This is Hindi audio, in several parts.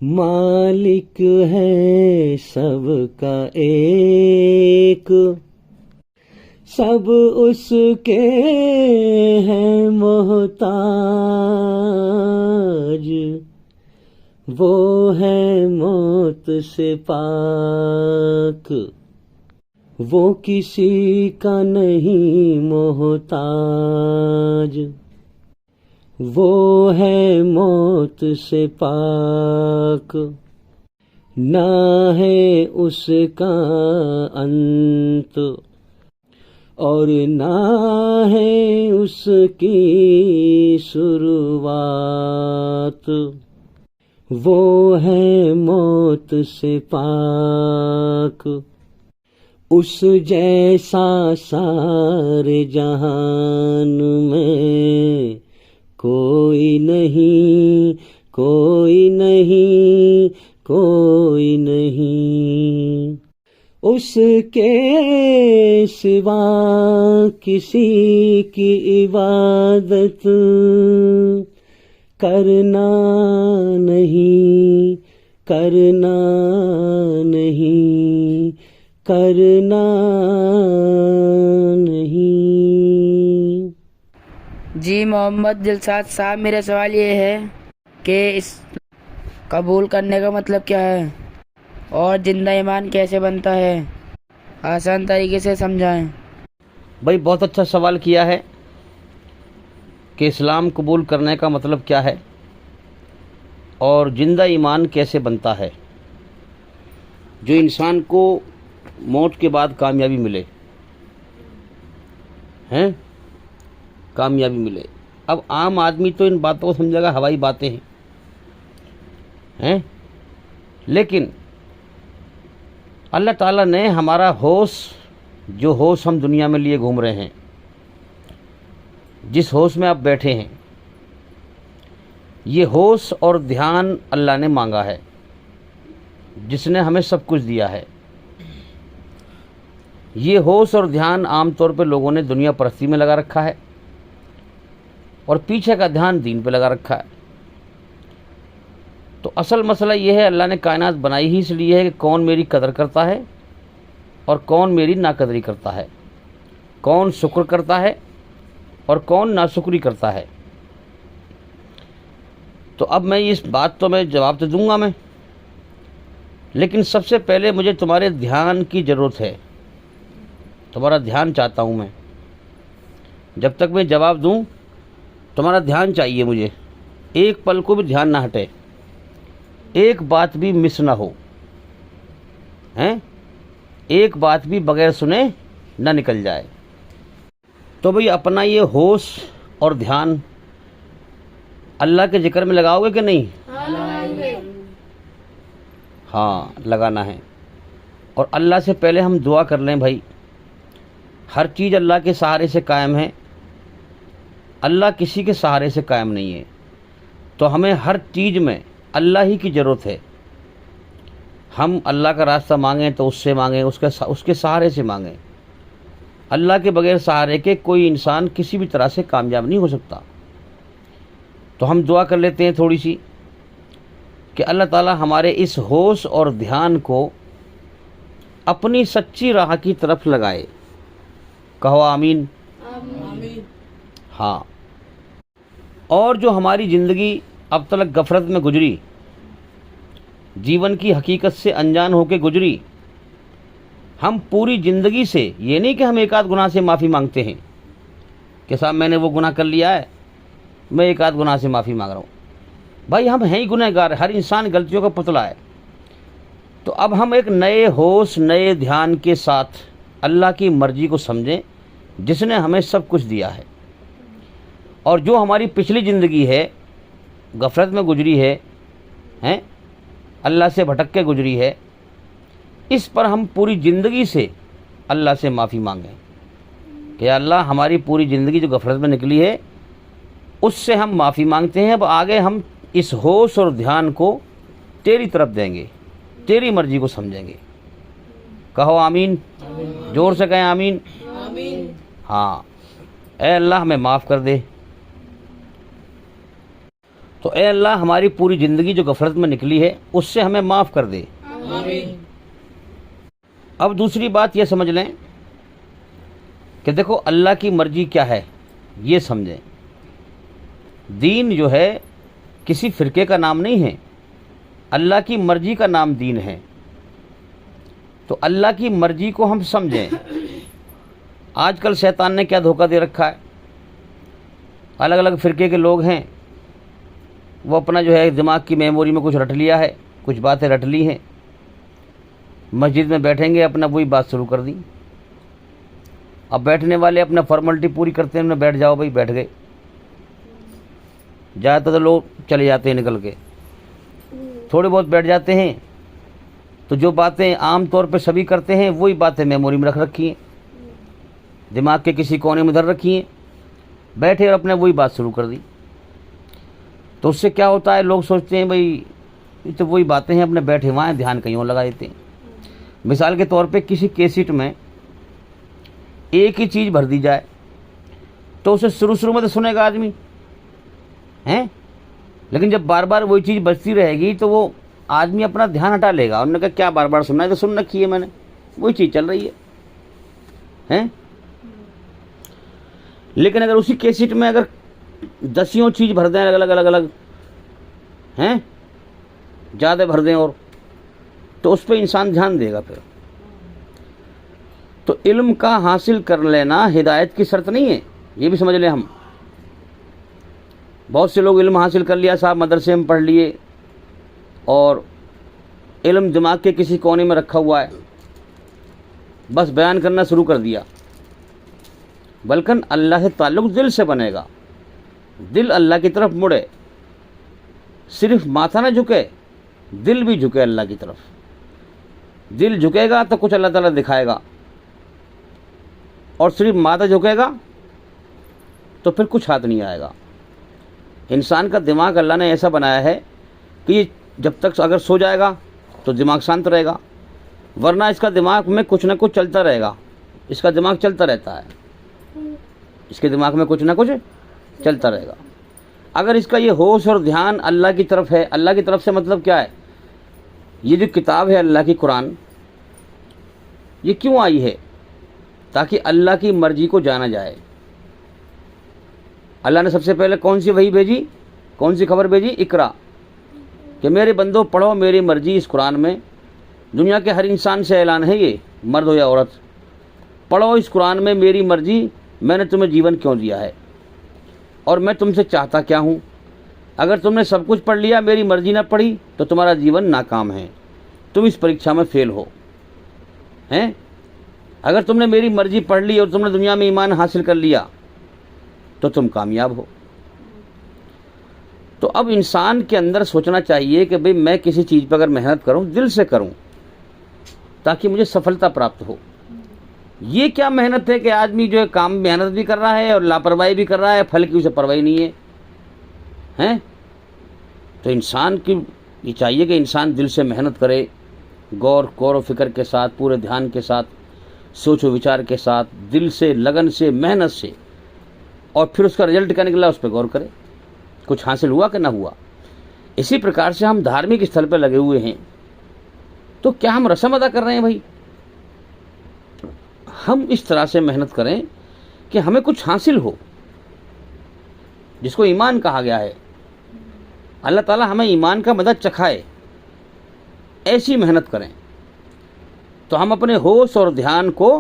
मालिक है सबका एक, सब उसके हैं मोहताज। वो है मौत से पाक, वो किसी का नहीं मोहताज। वो है मौत से पाक, ना है उसका अंत और ना है उसकी शुरुआत। वो है मौत से पाक, उस जैसा सारे जहान में कोई नहीं, कोई नहीं, कोई नहीं। उसके सिवा किसी की इबादत करना नहीं, करना नहीं, करना नहीं। जी मोहम्मद दिलशाद साहब, मेरा सवाल ये है कि इस कबूल करने का मतलब क्या है और जिंदा ईमान कैसे बनता है, आसान तरीके से समझाएं। भाई बहुत अच्छा सवाल किया है कि इस्लाम कबूल करने का मतलब क्या है और जिंदा ईमान कैसे बनता है। जो इंसान को मौत के बाद कामयाबी मिले, हैं कामयाबी मिले। अब आम आदमी तो इन बातों को समझेगा हवाई बातें हैं, लेकिन अल्लाह ताला ने हमारा होश, जो होश हम दुनिया में लिए घूम रहे हैं, जिस होश में आप बैठे हैं, ये होश और ध्यान अल्लाह ने मांगा है, जिसने हमें सब कुछ दिया है। ये होश और ध्यान आमतौर पे लोगों ने दुनिया परस्ती में लगा रखा है और पीछे का ध्यान दीन पे लगा रखा है। तो असल मसला ये है, अल्लाह ने कायनात बनाई ही इसलिए है कि कौन मेरी कदर करता है और कौन मेरी नाकदरी करता है, कौन शुक्र करता है और कौन नाशुक्री करता है। तो अब मैं इस बात तो मैं जवाब तो दूंगा मैं, लेकिन सबसे पहले मुझे तुम्हारे ध्यान की ज़रूरत है, तुम्हारा ध्यान चाहता हूँ मैं। जब तक मैं जवाब दूँ तुम्हारा ध्यान चाहिए मुझे, एक पल को भी ध्यान ना हटे, एक बात भी मिस ना हो, हैं, एक बात भी बगैर सुने ना निकल जाए। तो भाई अपना ये होश और ध्यान अल्लाह के जिक्र में लगाओगे कि नहीं? हाँ, लगाना है। और अल्लाह से पहले हम दुआ कर लें भाई। हर चीज़ अल्लाह के सहारे से कायम है, अल्लाह किसी के सहारे से कायम नहीं है। तो हमें हर चीज़ में अल्लाह ही की ज़रूरत है। हम अल्लाह का रास्ता मांगें तो उससे मांगें, उसके सहारे से मांगें। अल्लाह के बगैर सहारे के कोई इंसान किसी भी तरह से कामयाब नहीं हो सकता। तो हम दुआ कर लेते हैं थोड़ी सी कि अल्लाह ताला हमारे इस होश और ध्यान को अपनी सच्ची राह की तरफ लगाए। कहो आमीन। आमीन। हाँ, और जो हमारी ज़िंदगी अब तक गफलत में गुजरी, जीवन की हकीकत से अनजान होकर गुजरी, हम पूरी ज़िंदगी से, ये नहीं कि हम एक आध गुनाह से माफ़ी मांगते हैं कि साहब मैंने वो गुनाह कर लिया है, मैं एक आध गुनाह से माफ़ी मांग रहा हूँ। भाई हम हैं ही गुनहगार, हर इंसान गलतियों का पुतला है। तो अब हम एक नए होश, नए ध्यान के साथ अल्लाह की मर्ज़ी को समझें, जिसने हमें सब कुछ दिया है। और जो हमारी पिछली ज़िंदगी है, गफलत में गुजरी है, हैं, अल्लाह से भटक के गुजरी है, इस पर हम पूरी ज़िंदगी से अल्लाह से माफ़ी मांगें कि अल्लाह हमारी पूरी ज़िंदगी जो गफलत में निकली है उससे हम माफ़ी मांगते हैं। अब आगे हम इस होश और ध्यान को तेरी तरफ देंगे, तेरी मर्ज़ी को समझेंगे। कहो आमीन। जोर से कहें आमीन। आमीन। हाँ, ऐ अल्लाह हमें माफ़ कर दे। तो ए अल्लाह हमारी पूरी ज़िंदगी जो गफलत में निकली है उससे हमें माफ़ कर दे। अब दूसरी बात ये समझ लें कि देखो अल्लाह की मर्जी क्या है ये समझें। दीन जो है किसी फ़िरके का नाम नहीं है, अल्लाह की मर्जी का नाम दीन है। तो अल्लाह की मर्जी को हम समझें। आजकल शैतान ने क्या धोखा दे रखा है, अलग अलग फ़िरके के लोग हैं, वो अपना जो है दिमाग की मेमोरी में कुछ रट लिया है, कुछ बातें रट ली हैं, मस्जिद में बैठेंगे अपना वही बात शुरू कर दी। अब बैठने वाले अपना फॉर्मेलिटी पूरी करते हैं, उन्हें बैठ जाओ भाई, बैठ गए। ज़्यादातर तो लोग चले जाते हैं निकल के, थोड़े बहुत बैठ जाते हैं तो जो बातें आम तौर पे सभी करते हैं वही बातें मेमोरी में रख रखी हैं, दिमाग के किसी कोने में धर रखी हैं, बैठे और अपने वही बात शुरू कर दी। तो उससे क्या होता है, लोग सोचते हैं भाई ये तो वही बातें हैं, अपने बैठे वहाँ ध्यान कहीं और लगा देते हैं। मिसाल के तौर पे किसी कैसेट में एक ही चीज़ भर दी जाए तो उसे शुरू में तो सुनेगा आदमी हैं, लेकिन जब बार बार वही चीज़ बजती रहेगी तो वो आदमी अपना ध्यान हटा लेगा। उन्होंने कहा क्या बार बार सुनना है, तो सुन रखी है मैंने, वही चीज़ चल रही है हैं। लेकिन अगर उसी कैसेट में अगर दसियों चीज़ भर दें अलग अलग हैं, ज़्यादा भर दें और, तो उस पर इंसान ध्यान देगा फिर। तो इल्म का हासिल कर लेना हिदायत की शर्त नहीं है, ये भी समझ लें हम। बहुत से लोग इल्म हासिल कर लिया, साहब मदरसे में पढ़ लिए और इल्म दिमाग के किसी कोने में रखा हुआ है, बस बयान करना शुरू कर दिया। बल्कि अल्लाह से ताल्लुक़ दिल से बनेगा, दिल अल्लाह की तरफ मुड़े, सिर्फ माथा ना झुके, दिल भी झुके अल्लाह की तरफ। दिल झुकेगा तो कुछ अल्लाह ताला दिखाएगा, और सिर्फ माथा झुकेगा तो फिर कुछ हाथ नहीं आएगा। इंसान का दिमाग अल्लाह ने ऐसा बनाया है कि ये जब तक अगर सो जाएगा तो दिमाग शांत रहेगा, वरना इसका दिमाग में कुछ ना कुछ चलता रहेगा। इसका दिमाग चलता रहता है, इसके दिमाग में कुछ ना कुछ चलता रहेगा। अगर इसका ये होश और ध्यान अल्लाह की तरफ है, अल्लाह की तरफ से मतलब क्या है, ये जो किताब है अल्लाह की कुरान, ये क्यों आई है, ताकि अल्लाह की मर्जी को जाना जाए। अल्लाह ने सबसे पहले कौन सी वही भेजी, कौन सी खबर भेजी, इकरा, कि मेरे बंदो पढ़ो मेरी मर्जी। इस कुरान में दुनिया के हर इंसान से ऐलान है, ये मर्द हो या औरत, पढ़ो इस कुरान में मेरी मर्जी, मैंने तुम्हें जीवन क्यों दिया है और मैं तुमसे चाहता क्या हूँ। अगर तुमने सब कुछ पढ़ लिया, मेरी मर्जी ना पढ़ी, तो तुम्हारा जीवन नाकाम है, तुम इस परीक्षा में फेल हो हैं। अगर तुमने मेरी मर्जी पढ़ ली और तुमने दुनिया में ईमान हासिल कर लिया तो तुम कामयाब हो। तो अब इंसान के अंदर सोचना चाहिए कि भाई मैं किसी चीज़ पर अगर मेहनत करूं, दिल से करूं, ताकि मुझे सफलता प्राप्त हो। ये क्या मेहनत है कि आदमी जो है काम मेहनत भी कर रहा है और लापरवाही भी कर रहा है, फल की उसे परवाही नहीं है हैं। तो इंसान की ये चाहिए कि इंसान दिल से मेहनत करे, गौर फिक्र के साथ, पूरे ध्यान के साथ, सोचो विचार के साथ, दिल से, लगन से, मेहनत से, और फिर उसका रिजल्ट क्या निकला उस पर गौर करे, कुछ हासिल हुआ कि ना हुआ। इसी प्रकार से हम धार्मिक स्थल पर लगे हुए हैं, तो क्या हम रस्म अदा कर रहे हैं भाई? हम इस तरह से मेहनत करें कि हमें कुछ हासिल हो, जिसको ईमान कहा गया है। अल्लाह ताला हमें ईमान का मज़ा चखाए, ऐसी मेहनत करें। तो हम अपने होश और ध्यान को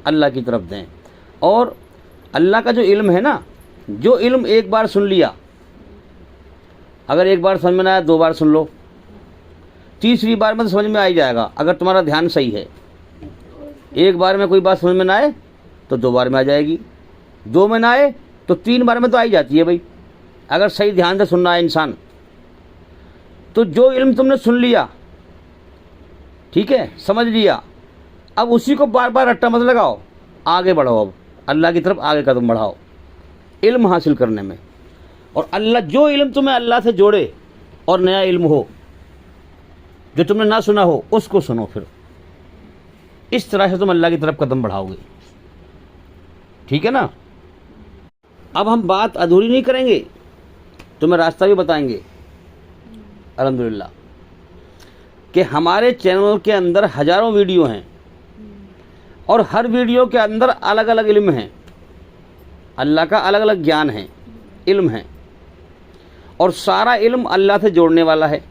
अल्लाह की तरफ दें। और अल्लाह का जो इल्म है ना, जो इल्म एक बार सुन लिया, अगर एक बार समझ में ना आया, 2 बार सुन लो, तीसरी बार में तो समझ में आ ही जाएगा, अगर तुम्हारा ध्यान सही है। एक बार में कोई बात समझ में ना आए तो 2 बार में आ जाएगी, 2 में ना आए तो 3 बार में तो आ ही जाती है भाई, अगर सही ध्यान से सुनना है इंसान। तो जो इल्म तुमने सुन लिया, ठीक है, समझ लिया, अब उसी को बार बार रट्टा मत लगाओ, आगे बढ़ो, अब अल्लाह की तरफ आगे कदम बढ़ाओ इल्म हासिल करने में। और अल्लाह, जो इल्म तुम्हें अल्लाह से जोड़े और नया इल्म हो, जो तुमने ना सुना हो, उसको सुनो। फिर इस तरह से तुम अल्लाह की तरफ कदम बढ़ाओगे, ठीक है ना। अब हम बात अधूरी नहीं करेंगे। तुम्हें रास्ता भी बताएंगे अल्हम्दुलिल्लाह। कि हमारे चैनल के अंदर हज़ारों वीडियो हैं और हर वीडियो के अंदर अलग अलग इल्म है, अल्लाह का अलग अलग ज्ञान है, इल्म है, और सारा इल्म अल्लाह से जोड़ने वाला है।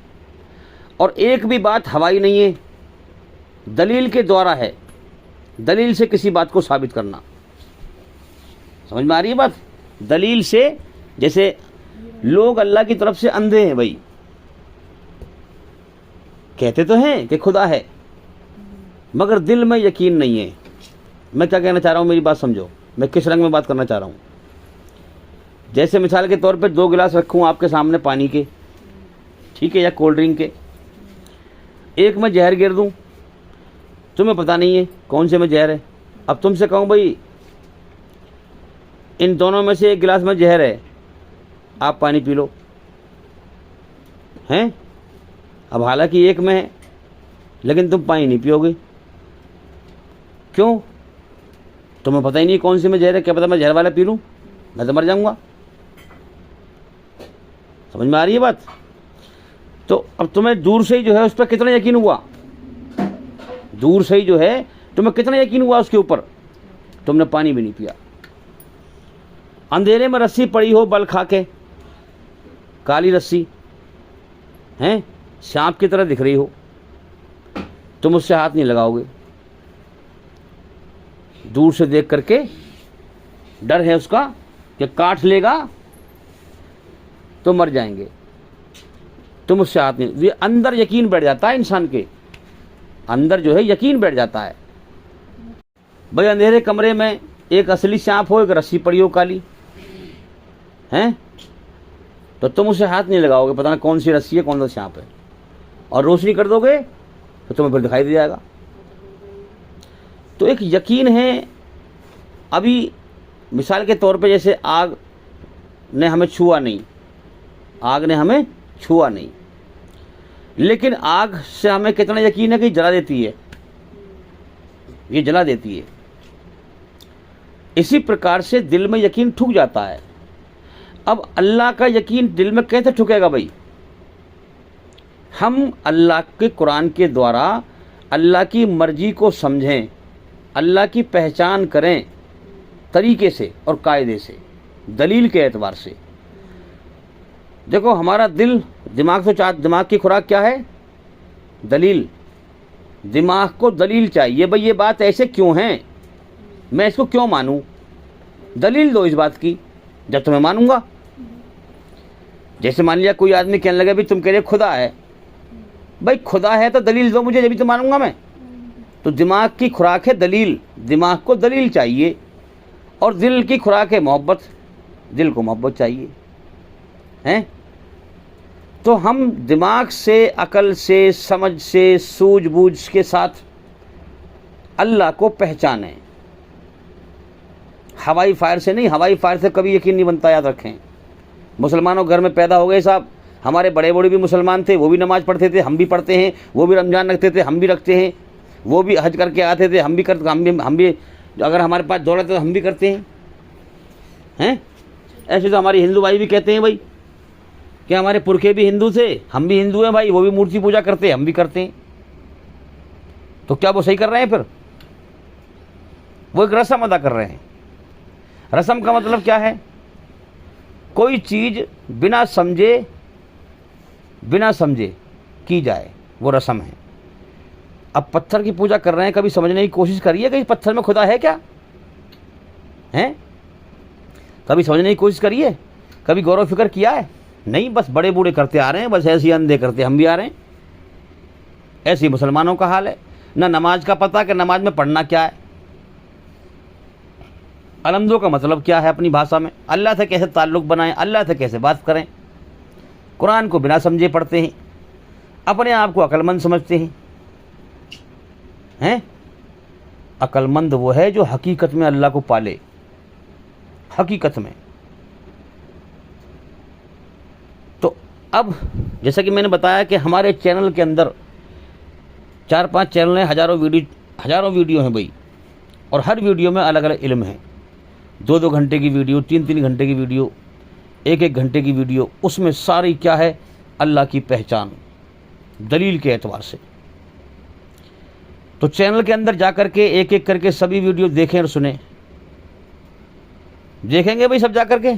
और एक भी बात हवाई नहीं है, दलील के द्वारा है, दलील से किसी बात को साबित करना। समझ में आ रही है बात? दलील से, जैसे लोग अल्लाह की तरफ से अंधे हैं भाई, कहते तो हैं कि खुदा है मगर दिल में यकीन नहीं है। मैं क्या कहना चाह रहा हूँ, मेरी बात समझो, मैं किस रंग में बात करना चाह रहा हूँ। जैसे मिसाल के तौर पे 2 गिलास रखूँ आपके सामने पानी के, ठीक है, या कोल्ड ड्रिंक के, एक में जहर गिर दूँ, तुम्हें पता नहीं है कौन से में जहर है। अब तुमसे कहूँ भाई इन दोनों में से एक गिलास में जहर है, आप पानी पी लो, हैं? अब हालांकि एक में है लेकिन तुम पानी नहीं पियोगे, क्यों? तुम्हें पता ही नहीं कौन से में जहर है। क्या पता मैं जहर वाला पी लूँ, मैं तो मर जाऊंगा। समझ में आ रही है बात? तो अब तुम्हें दूर से ही जो है उस पर कितना यकीन हुआ, दूर से ही जो है तुम्हें कितना यकीन हुआ उसके ऊपर, तुमने पानी भी नहीं पिया। अंधेरे में रस्सी पड़ी हो बल खा के, काली रस्सी हैं, सांप की तरह दिख रही हो, तुम उससे हाथ नहीं लगाओगे, दूर से देख करके डर है उसका कि काट लेगा तो मर जाएंगे, तुम उससे हाथ नहीं। ये अंदर यकीन बैठ जाता है, इंसान के अंदर जो है यकीन बैठ जाता है। भाई अंधेरे कमरे में एक असली सांप हो, एक रस्सी पड़ी हो काली, हैं, तो तुम उसे हाथ नहीं लगाओगे, पता ना कौन सी रस्सी है कौन सा सांप है, और रोशनी कर दोगे तो तुम्हें फिर दिखाई दे जाएगा। तो एक यकीन है। अभी मिसाल के तौर पे जैसे आग ने हमें छुआ नहीं, आग ने हमें छुआ नहीं, लेकिन आग से हमें कितना यकीन है कि जला देती है, ये जला देती है। इसी प्रकार से दिल में यकीन ठुक जाता है। अब अल्लाह का यकीन दिल में कैसे ठुकेगा भाई? हम अल्लाह के कुरान के द्वारा अल्लाह की मर्जी को समझें, अल्लाह की पहचान करें तरीके से और कायदे से, दलील के एतबार से। देखो हमारा दिल दिमाग से दिमाग की खुराक क्या है? दलील। दिमाग को दलील चाहिए, भाई ये बात ऐसे क्यों है, मैं इसको क्यों मानूं, दलील दो इस बात की, जब तुम्हें मानूंगा। जैसे मान लिया कोई आदमी कहने लगे भाई तुम कह रहे खुदा है, भाई खुदा है तो दलील दो मुझे, जब तो मानूंगा मैं। तो दिमाग की खुराक है दलील, दिमाग को दलील चाहिए, और दिल की खुराक है मोहब्बत, दिल को मोहब्बत चाहिए, हैं? तो हम दिमाग से, अकल से, समझ से, सूझबूझ के साथ अल्लाह को पहचानें, हवाई फायर से नहीं। हवाई फायर से कभी यकीन नहीं बनता, याद रखें। मुसलमानों घर में पैदा हो गए साहब, हमारे बड़े बड़े भी मुसलमान थे, वो भी नमाज़ पढ़ते थे, हम भी पढ़ते हैं, वो भी रमज़ान रखते थे, हम भी रखते हैं, वो भी हज करके आते थे, हम भी अगर हमारे पास दौलत है तो हम भी करते हैं। ऐसे तो हमारे हिंदू भाई भी कहते हैं भाई कि हमारे पुरखे भी हिंदू थे, हम भी हिंदू हैं भाई, वो भी मूर्ति पूजा करते हैं, हम भी करते हैं। तो क्या वो सही कर रहे हैं? फिर वो एक रस्म अदा कर रहे हैं। रस्म का मतलब क्या है? कोई चीज़ बिना समझे की जाए, वो रस्म है। अब पत्थर की पूजा कर रहे हैं, कभी समझने की कोशिश करिए कि इस पत्थर में खुदा है क्या, हैं? कभी समझने की कोशिश करिए, कभी गौर फिक्र किया है? नहीं, बस बड़े बूढ़े करते आ रहे हैं, बस ऐसे ही अंधे करते हम भी आ रहे हैं। ऐसे ही मुसलमानों का हाल है, ना नमाज का पता कि नमाज में पढ़ना क्या है, अलमदो का मतलब क्या है अपनी भाषा में, अल्लाह से कैसे ताल्लुक़ बनाएं, अल्लाह से कैसे बात करें। कुरान को बिना समझे पढ़ते हैं, अपने आप को अक्लमंद समझते हैं। अक्लमंद वो है जो हकीकत में अल्लाह को पाले, हकीकत में। तो अब जैसा कि मैंने बताया कि हमारे चैनल के अंदर 4-5 चैनल हैं, हज़ारों वीडियो हैं भाई, और हर वीडियो में अलग अलग इल्म है। 2-2 घंटे की वीडियो, 3-3 घंटे की वीडियो, एक एक घंटे की वीडियो, उसमें सारी क्या है, अल्लाह की पहचान दलील के एतबार से। तो चैनल के अंदर जा कर के एक एक करके सभी वीडियो देखें और सुने। देखेंगे भाई सब जा कर के?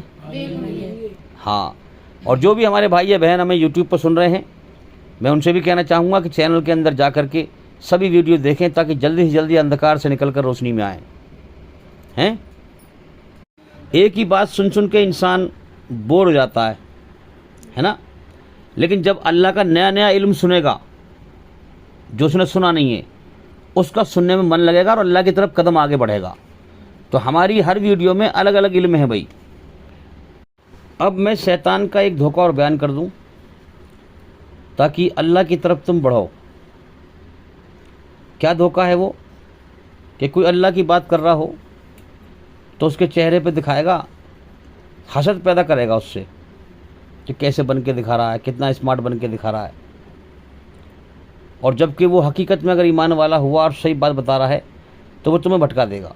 हाँ। और जो भी हमारे भाई या बहन हमें यूट्यूब पर सुन रहे हैं, मैं उनसे भी कहना चाहूँगा कि चैनल के अंदर जा कर के सभी वीडियो देखें, ताकि जल्दी से जल्दी अंधकार से निकलकर रोशनी में आए हैं। एक ही बात सुन सुन के इंसान बोर हो जाता है ना। लेकिन जब अल्लाह का नया नया इल्म सुनेगा, जो उसने सुना नहीं है, उसका सुनने में मन लगेगा और अल्लाह की तरफ कदम आगे बढ़ेगा। तो हमारी हर वीडियो में अलग अलग इल्म है भाई। अब मैं शैतान का एक धोखा और बयान कर दूं, ताकि अल्लाह की तरफ तुम बढ़ो। क्या धोखा है वो? कि कोई अल्लाह की बात कर रहा हो तो उसके चेहरे पे दिखाएगा, हसद पैदा करेगा उससे कि कैसे बन के दिखा रहा है, कितना स्मार्ट बन के दिखा रहा है। और जबकि वो हकीकत में अगर ईमान वाला हुआ और सही बात बता रहा है तो वो तुम्हें भटका देगा।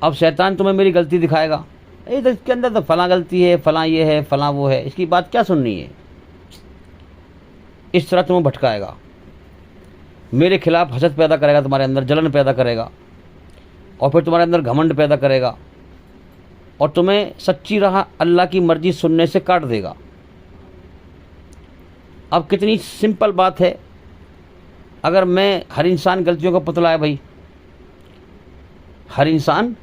अब शैतान तुम्हें मेरी गलती दिखाएगा, तो इसके अंदर तो फलां गलती है, फलां ये है, फलां वो है, इसकी बात क्या सुननी है। इस तरह तुम्हें भटकाएगा, मेरे खिलाफ हसद पैदा करेगा, तुम्हारे अंदर जलन पैदा करेगा, और फिर तुम्हारे अंदर घमंड पैदा करेगा, और तुम्हें सच्ची राह अल्लाह की मर्जी सुनने से काट देगा। अब कितनी सिंपल बात है, अगर मैं, हर इंसान गलतियों का पुतला है भाई, हर इंसान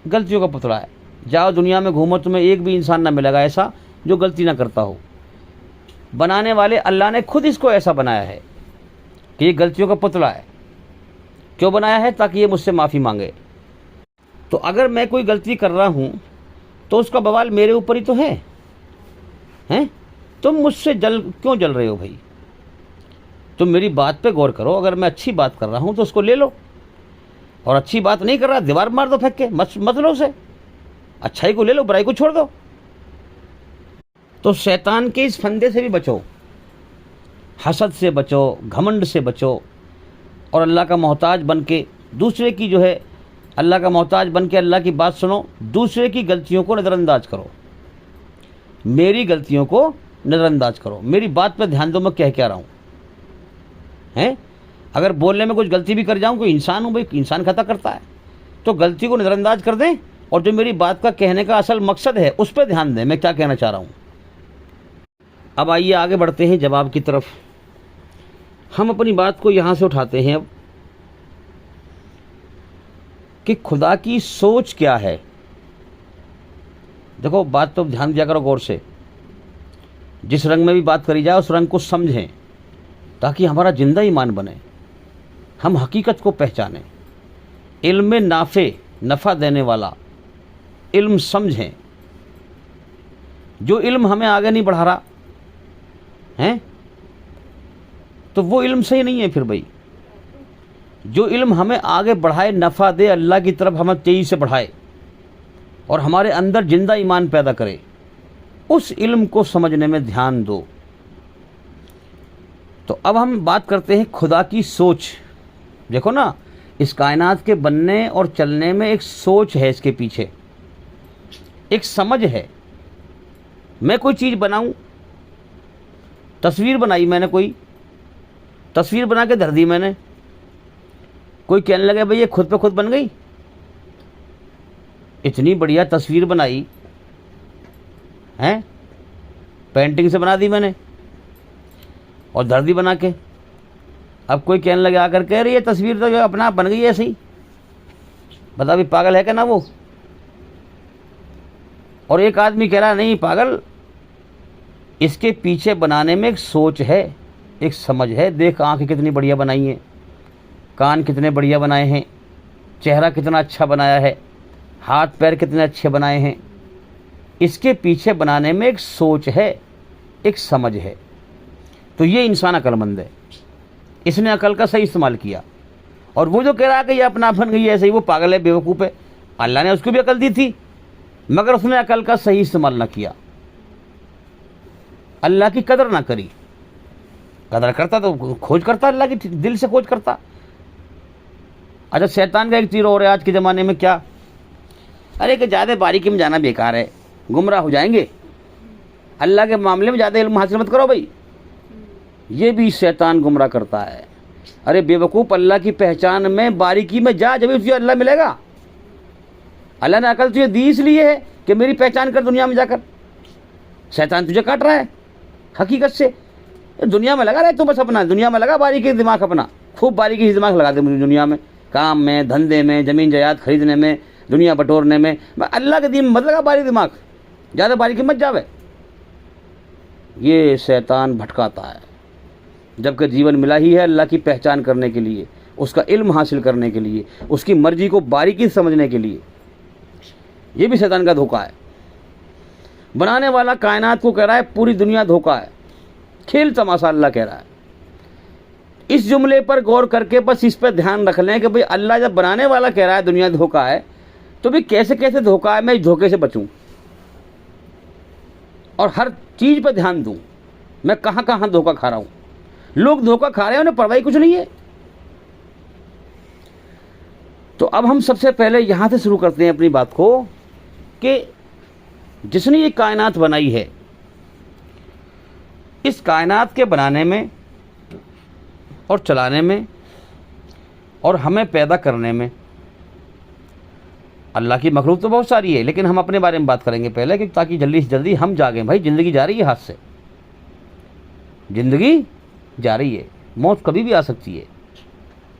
गलतियों का पुतला है। जाओ दुनिया में घूमो, तुम्हें एक भी इंसान ना मिलेगा ऐसा जो गलती ना करता हो। बनाने वाले अल्लाह ने खुद इसको ऐसा बनाया है कि ये गलतियों का पुतला है। क्यों बनाया है? ताकि ये मुझसे माफ़ी मांगे। तो अगर मैं कोई गलती कर रहा हूँ तो उसका बवाल मेरे ऊपर ही तो है, हैं? तुम मुझसे क्यों जल रहे हो भाई? तुम मेरी बात पे गौर करो। अगर मैं अच्छी बात कर रहा हूँ तो उसको ले लो, और अच्छी बात नहीं कर रहा दीवार मार दो फेंक के, मत लो उसे। अच्छाई को ले लो, बुराई को छोड़ दो। तो शैतान के इस फंदे से भी बचो, हसद से बचो, घमंड से बचो, और अल्लाह का मोहताज बन के दूसरे की जो है, अल्लाह का मोहताज बन के अल्लाह की बात सुनो, दूसरे की गलतियों को नज़रअंदाज करो, मेरी गलतियों को नज़रअंदाज करो। मेरी बात पर ध्यान दो, मैं कह क्या रहा हूँ, हैं? अगर बोलने में कुछ गलती भी कर जाऊँ, कोई इंसान हूँ भाई, इंसान खता करता है, तो गलती को नज़रअंदाज कर दें, और जो मेरी बात का कहने का असल मकसद है उस पर ध्यान दें, मैं क्या कहना चाह रहा हूँ। अब आइए आगे बढ़ते हैं जवाब की तरफ। हम अपनी बात को यहाँ से उठाते हैं अब, कि खुदा की सोच क्या है। देखो, बात तो ध्यान दिया करो गौर से। जिस रंग में भी बात करी जाए उस रंग को समझें, ताकि हमारा जिंदा ईमान बने, हम हकीकत को पहचानें। इल्म नाफे, नफ़ा देने वाला इल्म समझें। जो इल्म हमें आगे नहीं बढ़ा रहा है तो वो इल्म सही नहीं है फिर भाई। जो इल्म हमें आगे बढ़ाए, नफ़ा दे, अल्लाह की तरफ हमें तेजी से बढ़ाए और हमारे अंदर जिंदा ईमान पैदा करे, उस इल्म को समझने में ध्यान दो। तो अब हम बात करते हैं खुदा की सोच। देखो ना, इस कायनात के बनने और चलने में एक सोच है, इसके पीछे एक समझ है। मैं कोई चीज़ बनाऊं, तस्वीर बनाई मैंने, कोई तस्वीर बना के धर दी मैंने, कोई कहने लगे भाई ये खुद पे खुद बन गई। इतनी बढ़िया तस्वीर बनाई हैं, पेंटिंग से बना दी मैंने और धर दी बना के। अब कोई कहने लगे आकर, कह रही है तस्वीर तो जो अपना आप बन गई ऐसे ही। बता भी पागल है क्या ना वो? और एक आदमी कह रहा नहीं पागल, इसके पीछे बनाने में एक सोच है, एक समझ है। देख आंखें कितनी बढ़िया बनाई हैं, कान कितने बढ़िया बनाए हैं, चेहरा कितना अच्छा बनाया है, हाथ पैर कितने अच्छे बनाए हैं। इसके पीछे बनाने में एक सोच है, एक समझ है। तो ये इंसान अक्लमंद है, इसने अकल का सही इस्तेमाल किया। और वो जो कह रहा है कि ये अपना बन गई ऐसे ही, वो पागल है, बेवकूफ़ है। अल्लाह ने उसको भी अकल दी थी, मगर उसने अकल का सही इस्तेमाल ना किया, अल्लाह की कदर ना करी। कदर करता तो खोज करता, अल्लाह की दिल से खोज करता। अच्छा, शैतान का एक तीर और है आज के ज़माने में, क्या? अरे कि ज़्यादा बारीकी में जाना बेकार है, गुमराह हो जाएंगे। अल्लाह के मामले में ज़्यादा इल्म हासिल मत करो भाई, ये भी शैतान गुमराह करता है। अरे बेवकूफ़, अल्लाह की पहचान में बारीकी में जा, जब तुझे अल्लाह मिलेगा। अल्लाह ने अकल तुझे दी इसलिए है कि मेरी पहचान कर दुनिया में जाकर। शैतान तुझे काट रहा है हकीकत से। दुनिया में लगा रहे तू बस अपना, दुनिया में लगा बारीकी दिमाग अपना, खूब बारीकी से दिमाग लगा दे मुझे दुनिया में, काम में, धंधे में, ज़मीन जायदाद खरीदने में, दुनिया बटोरने में। अल्लाह के दीन में मत लगा बारीक दिमाग, ज़्यादा बारीकी मत जावे। ये शैतान भटकाता है, जबकि जीवन मिला ही है अल्लाह की पहचान करने के लिए, उसका इल्म हासिल करने के लिए, उसकी मर्जी को बारीकी से समझने के लिए। ये भी शैतान का धोखा है। बनाने वाला कायनात को कह रहा है पूरी दुनिया धोखा है, खेल तमाशा अल्लाह कह रहा है। इस जुमले पर गौर करके बस इस पर ध्यान रख लें कि भाई अल्लाह जब बनाने वाला कह रहा है दुनिया धोखा है, तो भाई कैसे कैसे धोखा है, मैं इस धोखे से बचूं और हर चीज़ पर ध्यान दूं। मैं कहाँ कहाँ धोखा खा रहा हूँ, लोग धोखा खा रहे हैं, उन्हें परवाही कुछ नहीं है। तो अब हम सबसे पहले यहाँ से शुरू करते हैं अपनी बात को कि जिसने ये कायनात बनाई है, इस कायनात के बनाने में और चलाने में और हमें पैदा करने में अल्लाह की मखलूक तो बहुत सारी है, लेकिन हम अपने बारे में बात करेंगे पहले कि ताकि जल्दी से जल्दी हम जागें। भाई ज़िंदगी जा रही है हाथ से, ज़िंदगी जा रही है, मौत कभी भी आ सकती है।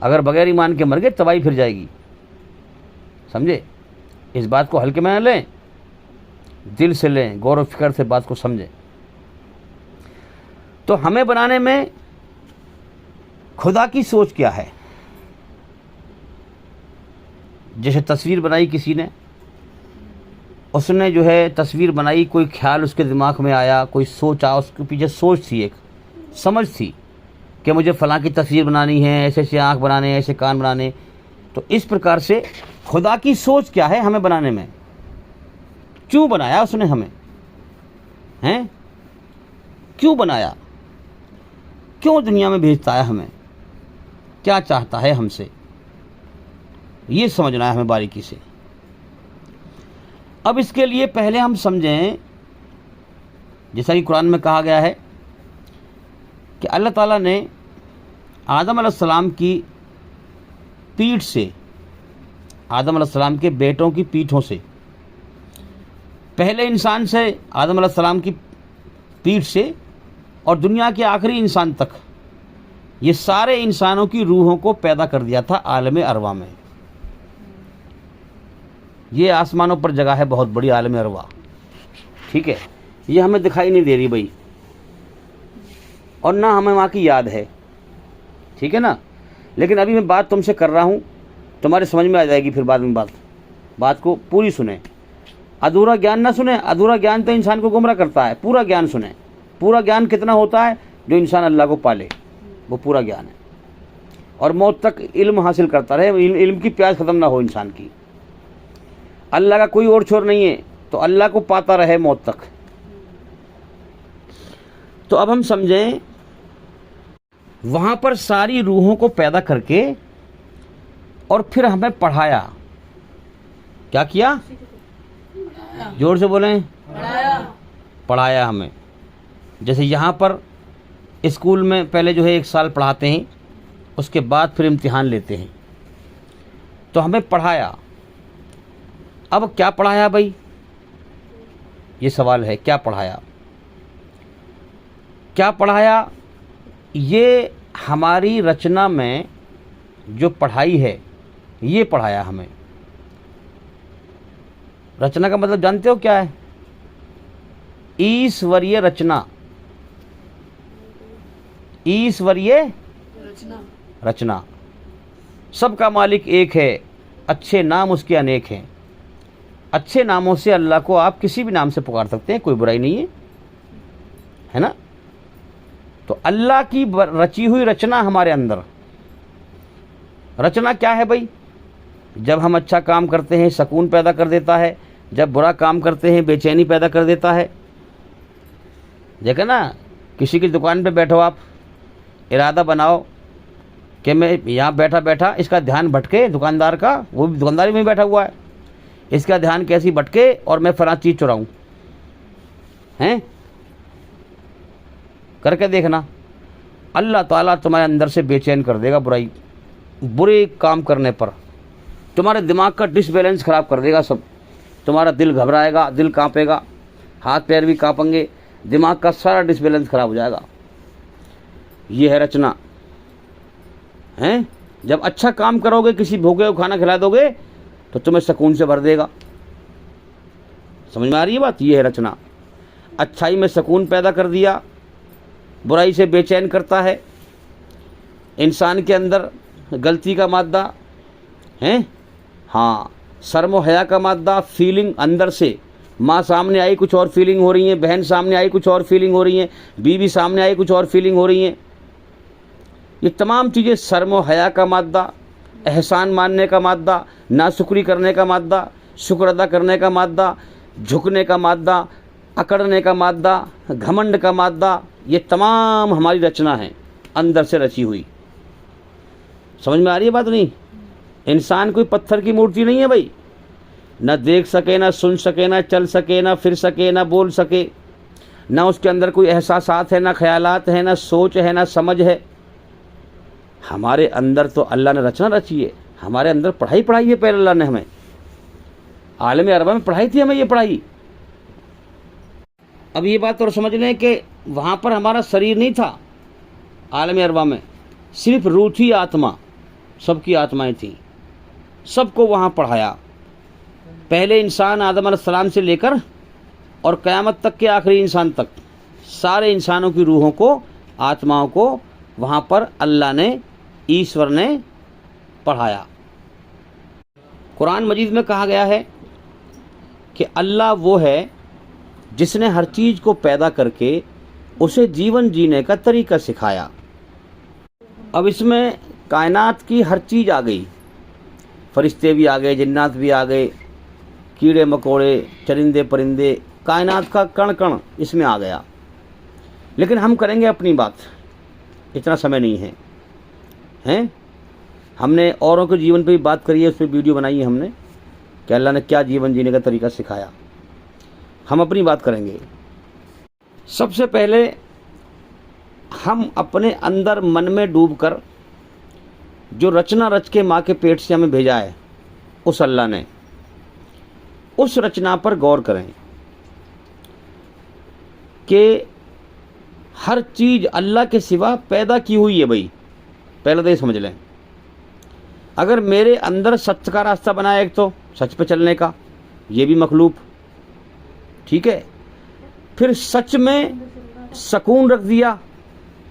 अगर बगैर ईमान के मर गए तबाही फिर जाएगी, समझे। इस बात को हल्के में न लें, दिल से लें, गौर व फिक्र से बात को समझें। तो हमें बनाने में खुदा की सोच क्या है। जैसे तस्वीर बनाई किसी ने, उसने जो है तस्वीर बनाई, कोई ख्याल उसके दिमाग में आया, कोई सोच आया, उसके पीछे सोच थी, एक समझ थी कि मुझे फ़लाँ की तस्वीर बनानी है, ऐसे ऐसे आँख बनाने, ऐसे कान बनाने। तो इस प्रकार से खुदा की सोच क्या है हमें बनाने में, क्यों बनाया उसने हमें, हैं, क्यों बनाया, क्यों दुनिया में भेजता है हमें, क्या चाहता है हमसे, ये समझना है हमें बारीकी से। अब इसके लिए पहले हम समझें, जैसा कि कुरान में कहा गया है कि अल्लाह ताला ने आदम अलैहिस्सलाम की पीठ से, आदम अलैहिस्सलाम के बेटों की पीठों से, पहले इंसान से आदम अलैहिस्सलाम की पीठ से और दुनिया के आखिरी इंसान तक, ये सारे इंसानों की रूहों को पैदा कर दिया था आलम अरवा में। ये आसमानों पर जगह है बहुत बड़ी, आलम अरवा, ठीक है। ये हमें दिखाई नहीं दे रही भाई, और ना हमें वहाँ की याद है, ठीक है ना। लेकिन अभी मैं बात तुमसे कर रहा हूँ, तुम्हारे समझ में आ जाएगी फिर बाद में। बात को पूरी सुने, अधूरा ज्ञान ना सुने। अधूरा ज्ञान तो इंसान को गुमराह करता है। पूरा ज्ञान सुने। पूरा ज्ञान कितना होता है, जो इंसान अल्लाह को पाले, वो पूरा ज्ञान है। और मौत तक इल्म हासिल करता रहे, इल्म की प्यास ख़त्म ना हो इंसान की। अल्लाह का कोई और छोर नहीं है, तो अल्लाह को पाता रहे मौत तक। तो अब हम समझें, वहाँ पर सारी रूहों को पैदा करके और फिर हमें पढ़ाया। क्या किया, जोर से बोलें, पढ़ाया हमें। जैसे यहाँ पर स्कूल में पहले जो है 1 साल पढ़ाते हैं, उसके बाद फिर इम्तिहान लेते हैं, तो हमें पढ़ाया। अब क्या पढ़ाया भाई, ये सवाल है, क्या पढ़ाया, क्या पढ़ाया। ये हमारी रचना में जो पढ़ाई है, ये पढ़ाया हमें। रचना का मतलब जानते हो क्या है, ईश्वरीय रचना। ईश्वरीय रचना। सबका मालिक एक है, अच्छे नाम उसके अनेक हैं। अच्छे नामों से अल्लाह को आप किसी भी नाम से पुकार सकते हैं, कोई बुराई नहीं है ना। तो अल्लाह की रची हुई रचना हमारे अंदर। रचना क्या है भाई, जब हम अच्छा काम करते हैं सुकून पैदा कर देता है, जब बुरा काम करते हैं बेचैनी पैदा कर देता है। देखो ना, किसी की दुकान पे बैठो आप, इरादा बनाओ कि मैं यहाँ बैठा बैठा इसका ध्यान भटके, दुकानदार का, वो भी दुकानदारी में बैठा हुआ है, इसका ध्यान कैसी भटके और मैं फलां चीज़ चुराऊँ। हैं? करके देखना, अल्लाह ताला तुम्हारे अंदर से बेचैन कर देगा बुराई, बुरे काम करने पर तुम्हारे दिमाग का डिसबैलेंस ख़राब कर देगा सब। तुम्हारा दिल घबराएगा, दिल कांपेगा, हाथ पैर भी कांपेंगे, दिमाग का सारा डिसबैलेंस ख़राब हो जाएगा। ये है रचना, हैं? जब अच्छा काम करोगे, किसी भूखे को खाना खिला दोगे तो तुम्हें सुकून से भर देगा। समझ में आ रही है बात? ये है रचना। अच्छाई में सुकून पैदा कर दिया, बुराई से बेचैन करता है। इंसान के अंदर गलती का मादा है, हाँ, शर्म व हया का मादा, फीलिंग अंदर से, माँ सामने आई कुछ और फीलिंग हो रही है, बहन सामने आई कुछ और फीलिंग हो रही है, बीवी सामने आई कुछ और फीलिंग हो रही है। ये तमाम चीज़ें शर्म व हया का मादा, एहसान मानने का मादा, नाशुक्री करने का मादा, शुक्र अदा करने का मादा, झुकने का मादा, अकड़ने का मादा, घमंड का मादा, ये तमाम हमारी रचना है, अंदर से रची हुई। समझ में आ रही है बात? नहीं, इंसान कोई पत्थर की मूर्ति नहीं है भाई, ना देख सके, ना सुन सके, ना चल सके, ना फिर सके, ना बोल सके, ना उसके अंदर कोई एहसासात है, ना ख्यालात है, ना सोच है, ना समझ है। हमारे अंदर तो अल्लाह ने रचना रची है, हमारे अंदर पढ़ाई पढ़ाई है पहले अल्लाह ने हमें, आलम अरबा में पढ़ाई थी हमें ये पढ़ाई। अब ये बात और समझ लें कि वहाँ पर हमारा शरीर नहीं था, आलम अरबा में सिर्फ रूह थी, आत्मा, सबकी आत्माएं थी, सबको वहाँ पढ़ाया। पहले इंसान आदम अलैहिस्सलाम से लेकर और क़यामत तक के आखिरी इंसान तक सारे इंसानों की रूहों को, आत्माओं को वहाँ पर अल्लाह ने, ईश्वर ने पढ़ाया। कुरान मजीद में कहा गया है कि अल्लाह वो है जिसने हर चीज़ को पैदा करके उसे जीवन जीने का तरीका सिखाया। अब इसमें कायनात की हर चीज़ आ गई, फरिश्ते भी आ गए, जिन्नात भी आ गए, कीड़े मकोड़े, चरिंदे परिंदे, कायनात का कण कण इसमें आ गया। लेकिन हम करेंगे अपनी बात, इतना समय नहीं है, हैं? हमने औरों के जीवन पे भी बात करी है, उस पर वीडियो बनाई है हमने कि अल्लाह ने क्या जीवन जीने का तरीका सिखाया। हम अपनी बात करेंगे। सबसे पहले हम अपने अंदर मन में डूबकर जो रचना रच के माँ के पेट से हमें भेजा है, उस अल्लाह ने, उस रचना पर गौर करें कि हर चीज़ अल्लाह के सिवा पैदा की हुई है भाई। पहले तो ये समझ लें, अगर मेरे अंदर सच का रास्ता बनाया एक तो सच पे चलने का, ये भी मखलूक, ठीक है। फिर सच में सुकून रख दिया,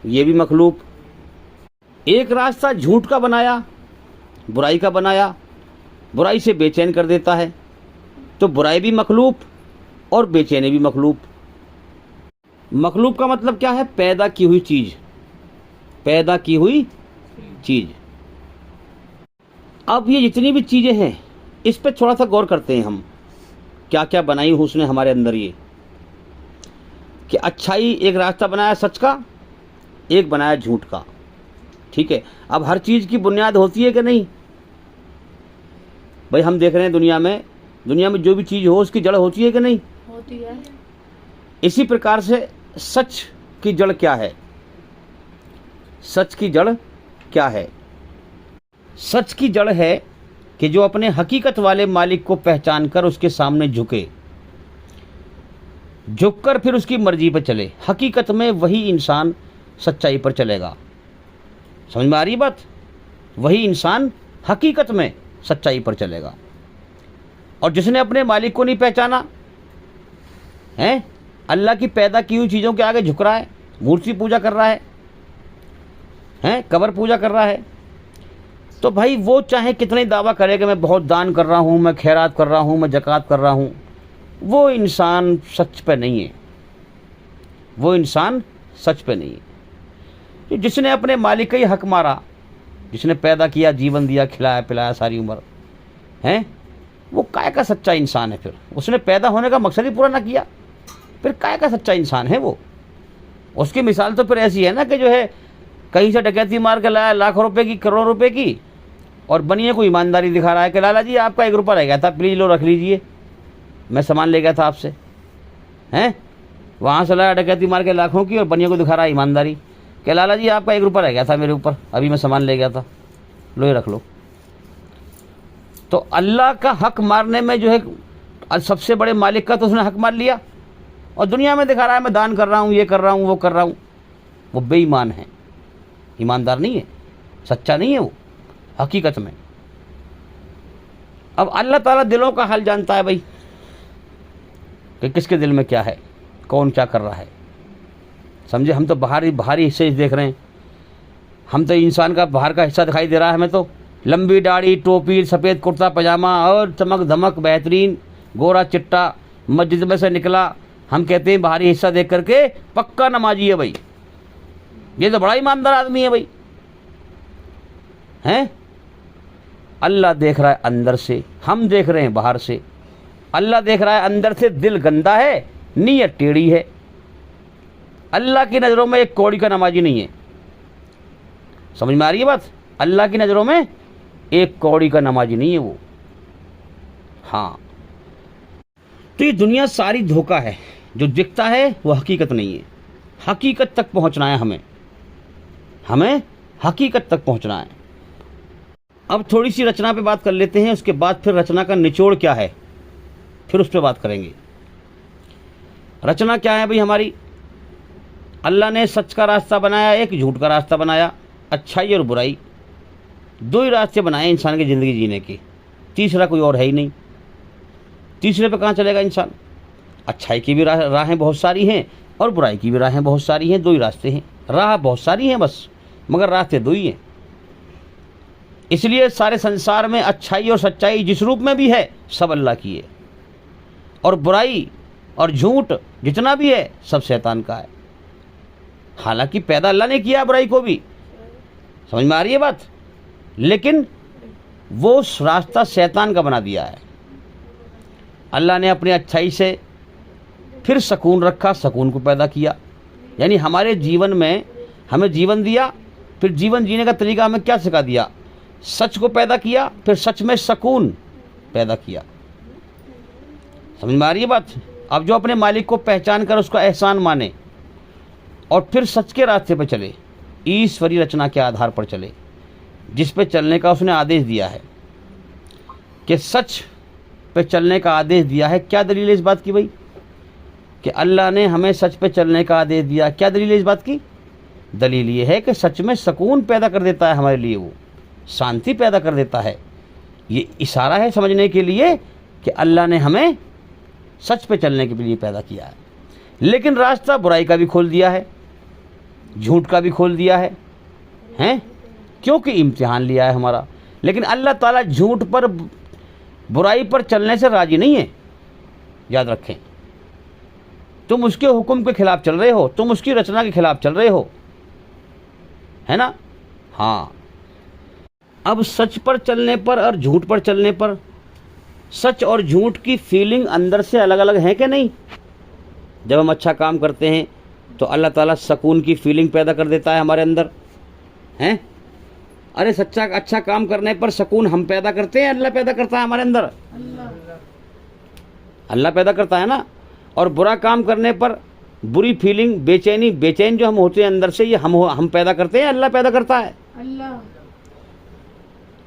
ये भी मखलूक। एक रास्ता झूठ का बनाया, बुराई का बनाया, बुराई से बेचैन कर देता है, तो बुराई भी मखलूक और बेचैनी भी मखलूक। मखलूक का मतलब क्या है? पैदा की हुई चीज़, पैदा की हुई चीज़। अब ये जितनी भी चीज़ें हैं, इस पर थोड़ा सा गौर करते हैं हम, क्या क्या बनाई उसने हमारे अंदर। ये कि अच्छाई एक रास्ता बनाया सच का, एक बनाया झूठ का, ठीक है। अब हर चीज़ की बुनियाद होती है कि नहीं भाई? हम देख रहे हैं दुनिया में जो भी चीज़ हो उसकी जड़ होती है कि नहीं? होती है। इसी प्रकार से सच की जड़ क्या है? सच की जड़ क्या है? सच की जड़ है कि जो अपने हकीकत वाले मालिक को पहचान कर उसके सामने झुके, झुककर फिर उसकी मर्जी पर चले। हकीकत में वही इंसान सच्चाई पर चलेगा। समझ में आ रही बात? वही इंसान हकीकत में सच्चाई पर चलेगा। और जिसने अपने मालिक को नहीं पहचाना है, अल्लाह की पैदा की हुई चीज़ों के आगे झुक रहा है, मूर्ति पूजा कर रहा है, कब्र पूजा कर रहा है, तो भाई वो चाहे कितने दावा करे कि मैं बहुत दान कर रहा हूँ, मैं खैरात कर रहा हूँ, मैं ज़कात कर रहा हूँ, वो इंसान सच पे नहीं है। वो इंसान सच पे नहीं है। जिसने अपने मालिक का ही हक मारा, जिसने पैदा किया, जीवन दिया, खिलाया पिलाया सारी उम्र, हैं, वो काय का सच्चा इंसान है? फिर उसने पैदा होने का मकसद ही पूरा ना किया, फिर काय का सच्चा इंसान है वो? उसकी मिसाल तो फिर ऐसी है ना कि जो है कहीं से डकैती मार के लाया लाखों रुपए की, करोड़ों रुपए की, और बनिए को ईमानदारी दिखा रहा है कि लाला जी आपका 1 रुपया रह गया था, प्लीज़ लो रख लीजिए, मैं सामान ले गया था आपसे, हैं? वहाँ से लाया डकैती मार के लाखों की और बनिया को दिखा रहा है ईमानदारी कि लाला जी आपका 1 रुपया रह गया था मेरे ऊपर, अभी मैं सामान ले गया था, लो ये रख लो। तो अल्लाह का हक मारने में जो है सबसे बड़े मालिक का तो उसने हक मार लिया और दुनिया में दिखा रहा है मैं दान कर रहा हूँ, ये कर रहा हूँ, वो कर रहा हूँ। वो बेईमान है, ईमानदार नहीं है, सच्चा नहीं है वो हकीकत में। अब अल्लाह ताला दिलों का हाल जानता है भाई कि किसके दिल में क्या है, कौन क्या कर रहा है। समझे, हम तो बाहरी हिस्से देख रहे हैं, हम तो इंसान का बाहर का हिस्सा दिखाई दे रहा है हमें तो, लंबी दाढ़ी, टोपी, सफ़ेद कुर्ता पजामा और चमक धमक बेहतरीन, गोरा चिट्टा, मस्जिद में से निकला। हम कहते हैं बाहरी हिस्सा देख करके पक्का नमाजी है भाई, ये तो बड़ा ईमानदार आदमी है भाई, हैं? अल्लाह देख रहा है अंदर से, हम देख रहे हैं बाहर से। अल्लाह देख रहा है अंदर से, दिल गंदा है, नीयत टेढ़ी है। अल्लाह की नज़रों में एक कौड़ी का नमाजी नहीं है। समझ में आ रही है बात? अल्लाह की नज़रों में एक कौड़ी का नमाजी नहीं है वो। हाँ, तो ये दुनिया सारी धोखा है, जो दिखता है वो हकीकत नहीं है। हकीकत तक पहुंचना है हमें हकीकत तक पहुंचना है। अब थोड़ी सी रचना पे बात कर लेते हैं, उसके बाद फिर रचना का निचोड़ क्या है फिर उस पर बात करेंगे। रचना क्या है भाई हमारी? अल्लाह ने सच का रास्ता बनाया, एक झूठ का रास्ता बनाया, अच्छाई और बुराई, 2 ही रास्ते बनाए इंसान की ज़िंदगी जीने के, तीसरा कोई और है ही नहीं। तीसरे पे कहाँ चलेगा इंसान? अच्छाई की भी राहें बहुत सारी हैं और बुराई की भी राहें बहुत सारी हैं, 2 ही रास्ते हैं। राह बहुत सारी हैं बस, मगर रास्ते 2 ही हैं। इसलिए सारे संसार में अच्छाई और सच्चाई जिस रूप में भी है सब अल्लाह की है, और बुराई और झूठ जितना भी है सब शैतान का है। हालांकि पैदा अल्लाह ने किया बुराई को भी, समझ में आ रही है बात, लेकिन वो रास्ता शैतान का बना दिया है। अल्लाह ने अपनी अच्छाई से फिर सुकून रखा, सुकून को पैदा किया, यानी हमारे जीवन में हमें जीवन दिया, फिर जीवन जीने का तरीका हमें क्या सिखा दिया? सच को पैदा किया, फिर सच में सुकून पैदा किया। समझ में आ रही है बात? अब जो अपने मालिक को पहचान कर उसका एहसान माने और फिर सच के रास्ते पर चले, ईश्वरीय रचना के आधार पर चले, जिस पे चलने का उसने आदेश दिया है, कि सच पे चलने का आदेश दिया है। क्या दलील है इस बात की भाई कि अल्लाह ने हमें सच पे चलने का आदेश दिया? क्या दलील है इस बात की? दलील ये है कि सच में सुकून पैदा कर देता है हमारे लिए, वो शांति पैदा कर देता है। ये इशारा है समझने के लिए कि अल्लाह ने हमें सच पे चलने के लिए पैदा किया है। लेकिन रास्ता बुराई का भी खोल दिया है, झूठ का भी खोल दिया है, हैं? क्योंकि इम्तिहान लिया है हमारा। लेकिन अल्लाह ताला झूठ पर, बुराई पर चलने से राजी नहीं है, याद रखें। तुम उसके हुक्म के खिलाफ चल रहे हो, तुम उसकी रचना के खिलाफ चल रहे हो, है ना? हाँ। अब सच पर चलने पर और झूठ पर चलने पर, सच और झूठ की फीलिंग अंदर से अलग अलग है कि नहीं? जब हम अच्छा काम करते हैं तो अल्लाह ताला सुकून की फीलिंग पैदा कर देता है हमारे अंदर, हैं? अरे सच्चा अच्छा काम करने पर सुकून हम पैदा करते हैं, अल्लाह पैदा करता है हमारे अंदर? अल्लाह पैदा करता है ना। और बुरा काम करने पर बुरी फीलिंग, बेचैन जो हम होते हैं अंदर से, ये हम पैदा करते हैं, अल्लाह पैदा करता है? अल्लाह।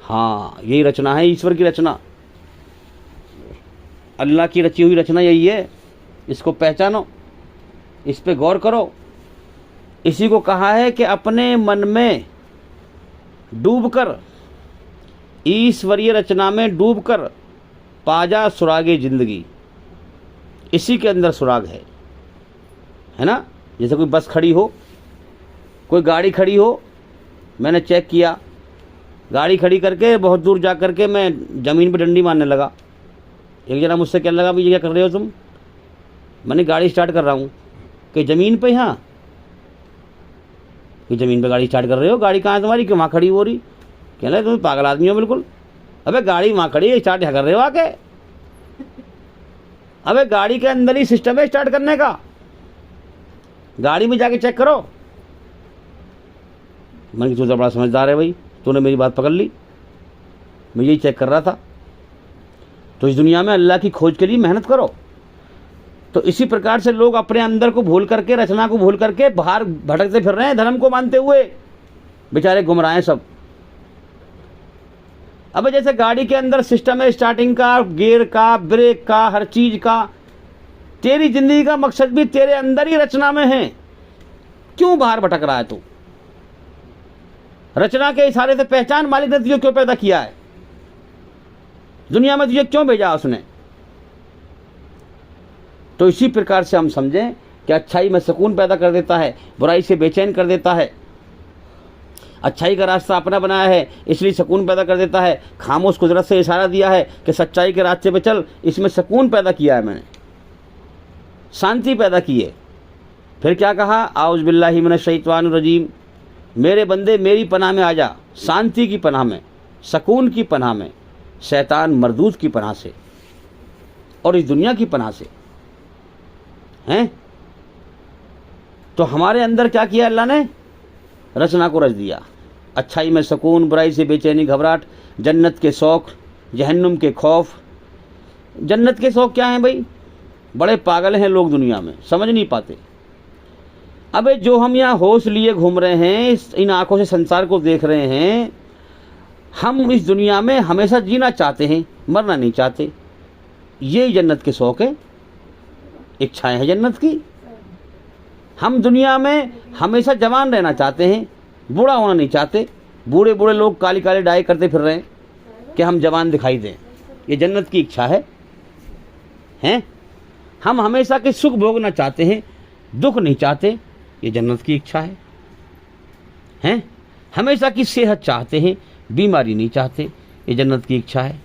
हाँ, यही रचना है ईश्वर की रचना, अल्लाह की रची हुई रचना यही है। इसको पहचानो, इस पे गौर करो। इसी को कहा है कि अपने मन में डूबकर, ईश्वरीय रचना में डूबकर पाजा सुरागे जिंदगी। इसी के अंदर सुराग है ना? जैसे कोई बस खड़ी हो, कोई गाड़ी खड़ी हो, मैंने चेक किया, गाड़ी खड़ी करके बहुत दूर जा करके मैं ज़मीन पे डंडी मारने लगा। एक जना मुझसे कहने लगा, भाई ये क्या कर रहे हो तुम? मैंने गाड़ी स्टार्ट कर रहा हूँ। कि ज़मीन पे? यहाँ कि ज़मीन पे गाड़ी स्टार्ट कर रहे हो? गाड़ी कहाँ है तुम्हारी कि वहाँ खड़ी हो रही? कहने लगे तुम पागल आदमी हो बिल्कुल। अबे गाड़ी वहाँ खड़ी है, स्टार्ट यहाँ कर रहे हो आके? अबे गाड़ी के अंदर ही सिस्टम है स्टार्ट करने का, गाड़ी में जाके चेक करो। मैंने तू तो बड़ा समझदार है भाई, तूने मेरी बात पकड़ ली, मैं यही चेक कर रहा था। तो इस दुनिया में अल्लाह की खोज के लिए मेहनत करो। तो इसी प्रकार से लोग अपने अंदर को भूल करके, रचना को भूल करके बाहर भटकते फिर रहे हैं, धर्म को मानते हुए बेचारे गुमराह हैं सब। अब जैसे गाड़ी के अंदर सिस्टम है स्टार्टिंग का, गियर का, ब्रेक का, हर चीज का, तेरी जिंदगी का मकसद भी तेरे अंदर ही रचना में है। क्यों बाहर भटक रहा है तू? रचना के इशारे से पहचान मालिक ने तुझे क्यों पैदा किया है, दुनिया में तुझे क्यों भेजा उसने। तो इसी प्रकार से हम समझें कि अच्छाई में सुकून पैदा कर देता है, बुराई से बेचैन कर देता है। अच्छाई का रास्ता अपना बनाया है इसलिए सुकून पैदा कर देता है। खामोश कुदरत से इशारा दिया है कि सच्चाई के रास्ते पे चल, इसमें सुकून पैदा किया है मैंने, शांति पैदा की है। फिर क्या कहा, आउज़ बिल्लाहि मिनश शैतानिर रजीम, मेरे बंदे मेरी पनाह में आ जा, शांति की पनाह में, सुकून की पनाह में, शैतान मरदूद की पनाह से और इस दुनिया की पनाह से हैं। तो हमारे अंदर क्या किया अल्लाह ने, रचना को रच दिया। अच्छाई में सुकून, बुराई से बेचैनी घबराहट, जन्नत के शौक़, जहन्नुम के खौफ। जन्नत के शौक़ क्या हैं भाई? बड़े पागल हैं लोग दुनिया में, समझ नहीं पाते। अबे जो हम यहाँ होश लिए घूम रहे हैं, इन आंखों से संसार को देख रहे हैं, हम इस दुनिया में हमेशा जीना चाहते हैं, मरना नहीं चाहते। ये जन्नत के शौक़ है, इच्छाएं हैं जन्नत की। हम दुनिया में हमेशा जवान रहना चाहते हैं, बूढ़ा होना नहीं चाहते। बूढ़े बूढ़े लोग काली काली डाई करते फिर रहे हैं कि हम जवान दिखाई दें, ये जन्नत की इच्छा है हैं। हम हमेशा के सुख भोगना चाहते हैं, दुख नहीं चाहते, ये जन्नत की इच्छा है हैं। हमेशा की सेहत चाहते हैं, बीमारी नहीं चाहते, ये जन्नत की इच्छा है।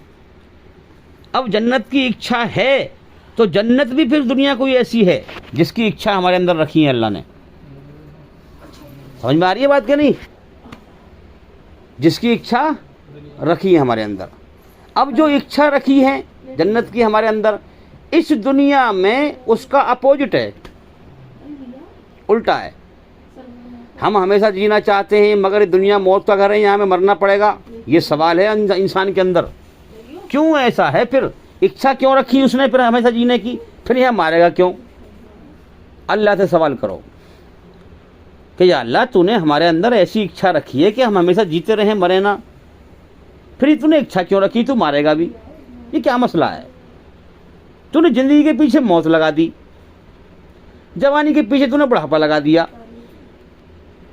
अब जन्नत की इच्छा है तो जन्नत भी फिर दुनिया कोई ऐसी है जिसकी इच्छा हमारे अंदर रखी है अल्लाह ने। समझ में आ रही है बात क्या नहीं? जिसकी इच्छा रखी है हमारे अंदर। अब जो इच्छा रखी है जन्नत की हमारे अंदर, इस दुनिया में उसका अपोजिट है, उल्टा है। हम हमेशा जीना चाहते हैं मगर दुनिया मौत का घर है, यहाँ में मरना पड़ेगा। ये सवाल है इंसान के अंदर, क्यों ऐसा है? फिर इच्छा क्यों रखी उसने फिर हमेशा जीने की? फिर यह मारेगा क्यों? अल्लाह से सवाल करो कि या अल्लाह तूने हमारे अंदर ऐसी इच्छा रखी है कि हम हमेशा जीते रहें, मरे ना, फिर तूने इच्छा क्यों रखी? तू मारेगा भी, ये क्या मसला है? तूने जिंदगी के पीछे मौत लगा दी, जवानी के पीछे तूने बुढ़ापा लगा दिया,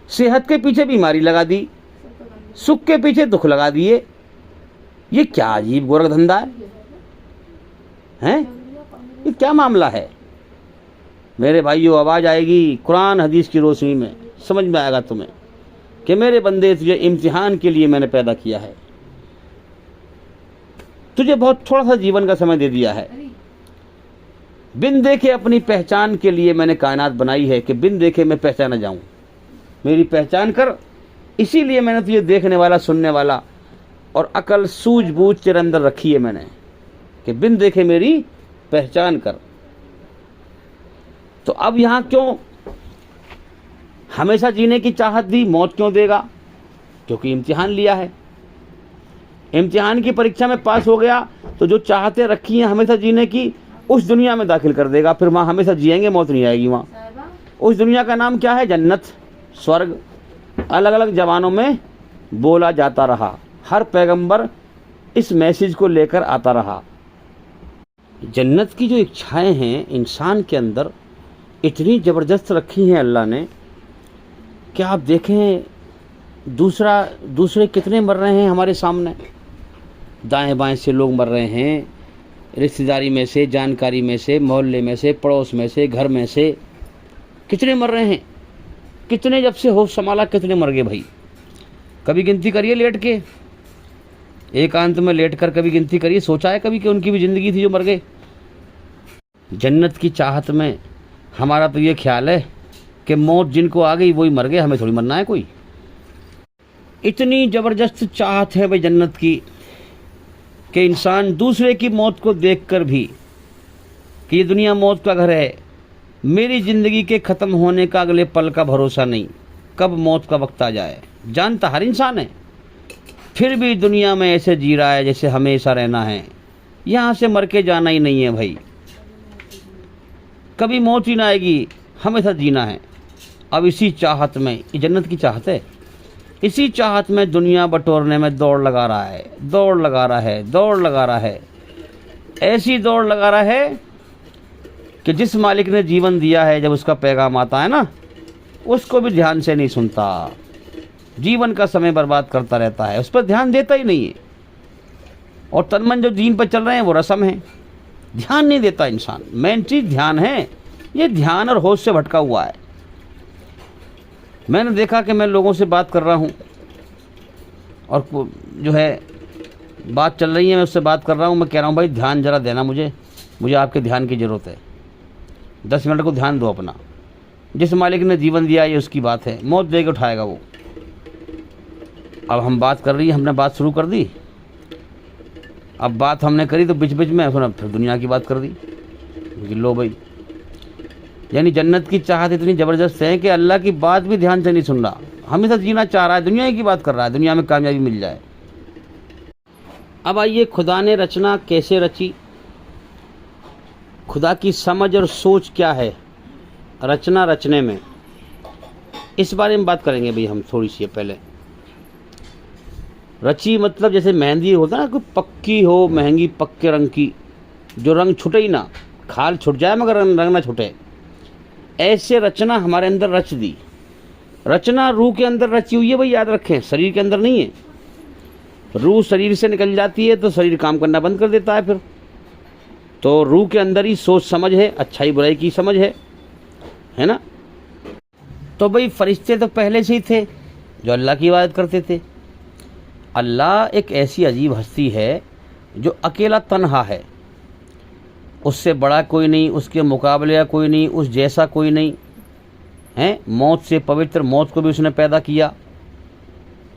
सेहत के पीछे बीमारी लगा दी, सुख के पीछे दुख लगा दिए। ये क्या अजीब गोरख धंधा है? ये क्या मामला है? मेरे भाइयों, आवाज़ आएगी कुरान हदीस की रोशनी में, समझ में आएगा तुम्हें कि मेरे बंदे तुझे इम्तिहान के लिए मैंने पैदा किया है, तुझे बहुत थोड़ा सा जीवन का समय दे दिया है। बिन देखे अपनी पहचान के लिए मैंने कायनात बनाई है कि बिन देखे मैं पहचाना जाऊं। मेरी पहचान कर, इसीलिए मैंने तुझे देखने वाला, सुनने वाला और अकल सूझबूझ तेरे अंदर रखी है मैंने कि बिन देखे मेरी पहचान कर। तो अब यहाँ क्यों हमेशा जीने की चाहत दी, मौत क्यों देगा? क्योंकि इम्तिहान लिया है। इम्तिहान की परीक्षा में पास हो गया तो जो चाहते रखी हैं हमेशा जीने की, उस दुनिया में दाखिल कर देगा। फिर वहाँ हमेशा जिएंगे, मौत नहीं आएगी वहाँ। उस दुनिया का नाम क्या है? जन्नत, स्वर्ग। अलग अलग जबानों में बोला जाता रहा, हर पैगंबर इस मैसेज को लेकर आता रहा। जन्नत की जो इच्छाएं हैं इंसान के अंदर इतनी ज़बरदस्त रखी हैं अल्लाह ने कि आप देखें दूसरे कितने मर रहे हैं हमारे सामने। दाएं बाएं से लोग मर रहे हैं, रिश्तेदारी में से, जानकारी में से, मोहल्ले में से, पड़ोस में से, घर में से, कितने मर रहे हैं। कितने जब से होश संभाला कितने मर गए भाई? कभी गिनती करिए लेट के, एकांत में लेट कर कभी गिनती करिए। सोचा है कभी कि उनकी भी ज़िंदगी थी जो मर गए? जन्नत की चाहत में हमारा तो ये ख्याल है कि मौत जिनको आ गई वही मर गए, हमें थोड़ी मरना है कोई। इतनी ज़बरदस्त चाहत है भाई जन्नत की कि इंसान दूसरे की मौत को देखकर भी कि ये दुनिया मौत का घर है, मेरी ज़िंदगी के ख़त्म होने का अगले पल का भरोसा नहीं, कब मौत का वक्त आ जाए जानता हर इंसान है, फिर भी दुनिया में ऐसे जी रहा है जैसे हमेशा रहना है, यहाँ से मर के जाना ही नहीं है भाई। कभी मौत ही ना आएगी, हमेशा जीना है। अब इसी चाहत में, ये जन्नत की चाहत है, इसी चाहत में दुनिया बटोरने में दौड़ लगा रहा है, दौड़ लगा रहा है, दौड़ लगा रहा है। ऐसी दौड़ लगा रहा है कि जिस मालिक ने जीवन दिया है, जब उसका पैगाम आता है ना, उसको भी ध्यान से नहीं सुनता, जीवन का समय बर्बाद करता रहता है, उस पर ध्यान देता ही नहीं है। और तन मन जो दीन पर चल रहे हैं वो रस्म है, ध्यान नहीं देता इंसान। मेन चीज़ ध्यान है, ये ध्यान और होश से भटका हुआ है। मैंने देखा कि मैं लोगों से बात कर रहा हूँ और जो है बात चल रही है, मैं उससे बात कर रहा हूँ, मैं कह रहा हूँ भाई ध्यान जरा देना, मुझे आपके ध्यान की ज़रूरत है। 10 मिनट को ध्यान दो अपना। जिस मालिक ने जीवन दिया ये उसकी बात है, मौत दे के उठाएगा वो। अब हम बात कर रही है, हमने बात शुरू कर दी। अब बात हमने करी तो बीच बीच में फिर दुनिया की बात कर दी कि लो भाई, यानी जन्नत की चाहत इतनी ज़बरदस्त है कि अल्लाह की बात भी ध्यान से नहीं सुन रहा, हमेशा जीना चाह रहा है, दुनिया की बात कर रहा है, दुनिया में कामयाबी मिल जाए। अब आइए, खुदा ने रचना कैसे रची, खुदा की समझ और सोच क्या है रचना रचने में, इस बारे में बात करेंगे भाई हम थोड़ी सी। पहले रची मतलब जैसे मेहंदी होता है ना, कोई पक्की हो, महंगी पक्के रंग की, जो रंग छुटे ही ना, खाल छुट जाए मगर रंग ना छुटे, ऐसे रचना हमारे अंदर रच दी। रचना रूह के अंदर रची हुई है भाई, याद रखें, शरीर के अंदर नहीं है। रूह शरीर से निकल जाती है तो शरीर काम करना बंद कर देता है फिर। तो रूह के अंदर ही सोच समझ है, अच्छाई बुराई की समझ है ना। तो भाई फरिश्ते तो पहले से ही थे जो अल्लाह की इबादत करते थे। अल्लाह एक ऐसी अजीब हस्ती है जो अकेला तन्हा है, उससे बड़ा कोई नहीं, उसके मुकाबले कोई नहीं, उस जैसा कोई नहीं है। मौत से पवित्र, मौत को भी उसने पैदा किया,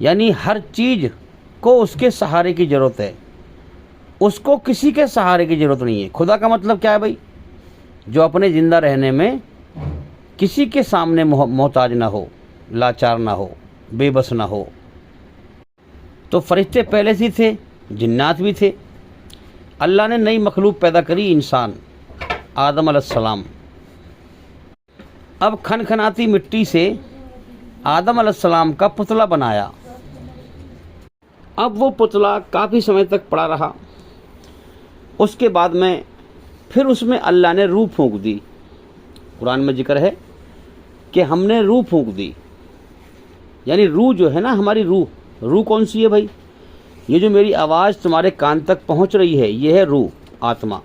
यानी हर चीज़ को उसके सहारे की ज़रूरत है, उसको किसी के सहारे की ज़रूरत नहीं है। खुदा का मतलब क्या है भाई? जो अपने ज़िंदा रहने में किसी के सामने मोहताज ना हो, लाचार ना हो, बेबस ना हो। तो फरिश्ते पहले से थे, जिन्नात भी थे। अल्लाह ने नई मखलूक पैदा करी, इंसान, आदम अलैहिस्सलाम। अब खनखनाती मिट्टी से आदम अलैहिस्सलाम का पुतला बनाया। अब वो पुतला काफ़ी समय तक पड़ा रहा, उसके बाद में फिर उसमें अल्लाह ने रूह फूंक दी। कुरान में जिक्र है कि हमने रूह फूंक दी, यानी रूह जो है ना, हमारी रूह कौन सी है भाई? ये जो मेरी आवाज़ तुम्हारे कान तक पहुंच रही है, ये है रूह, आत्मा।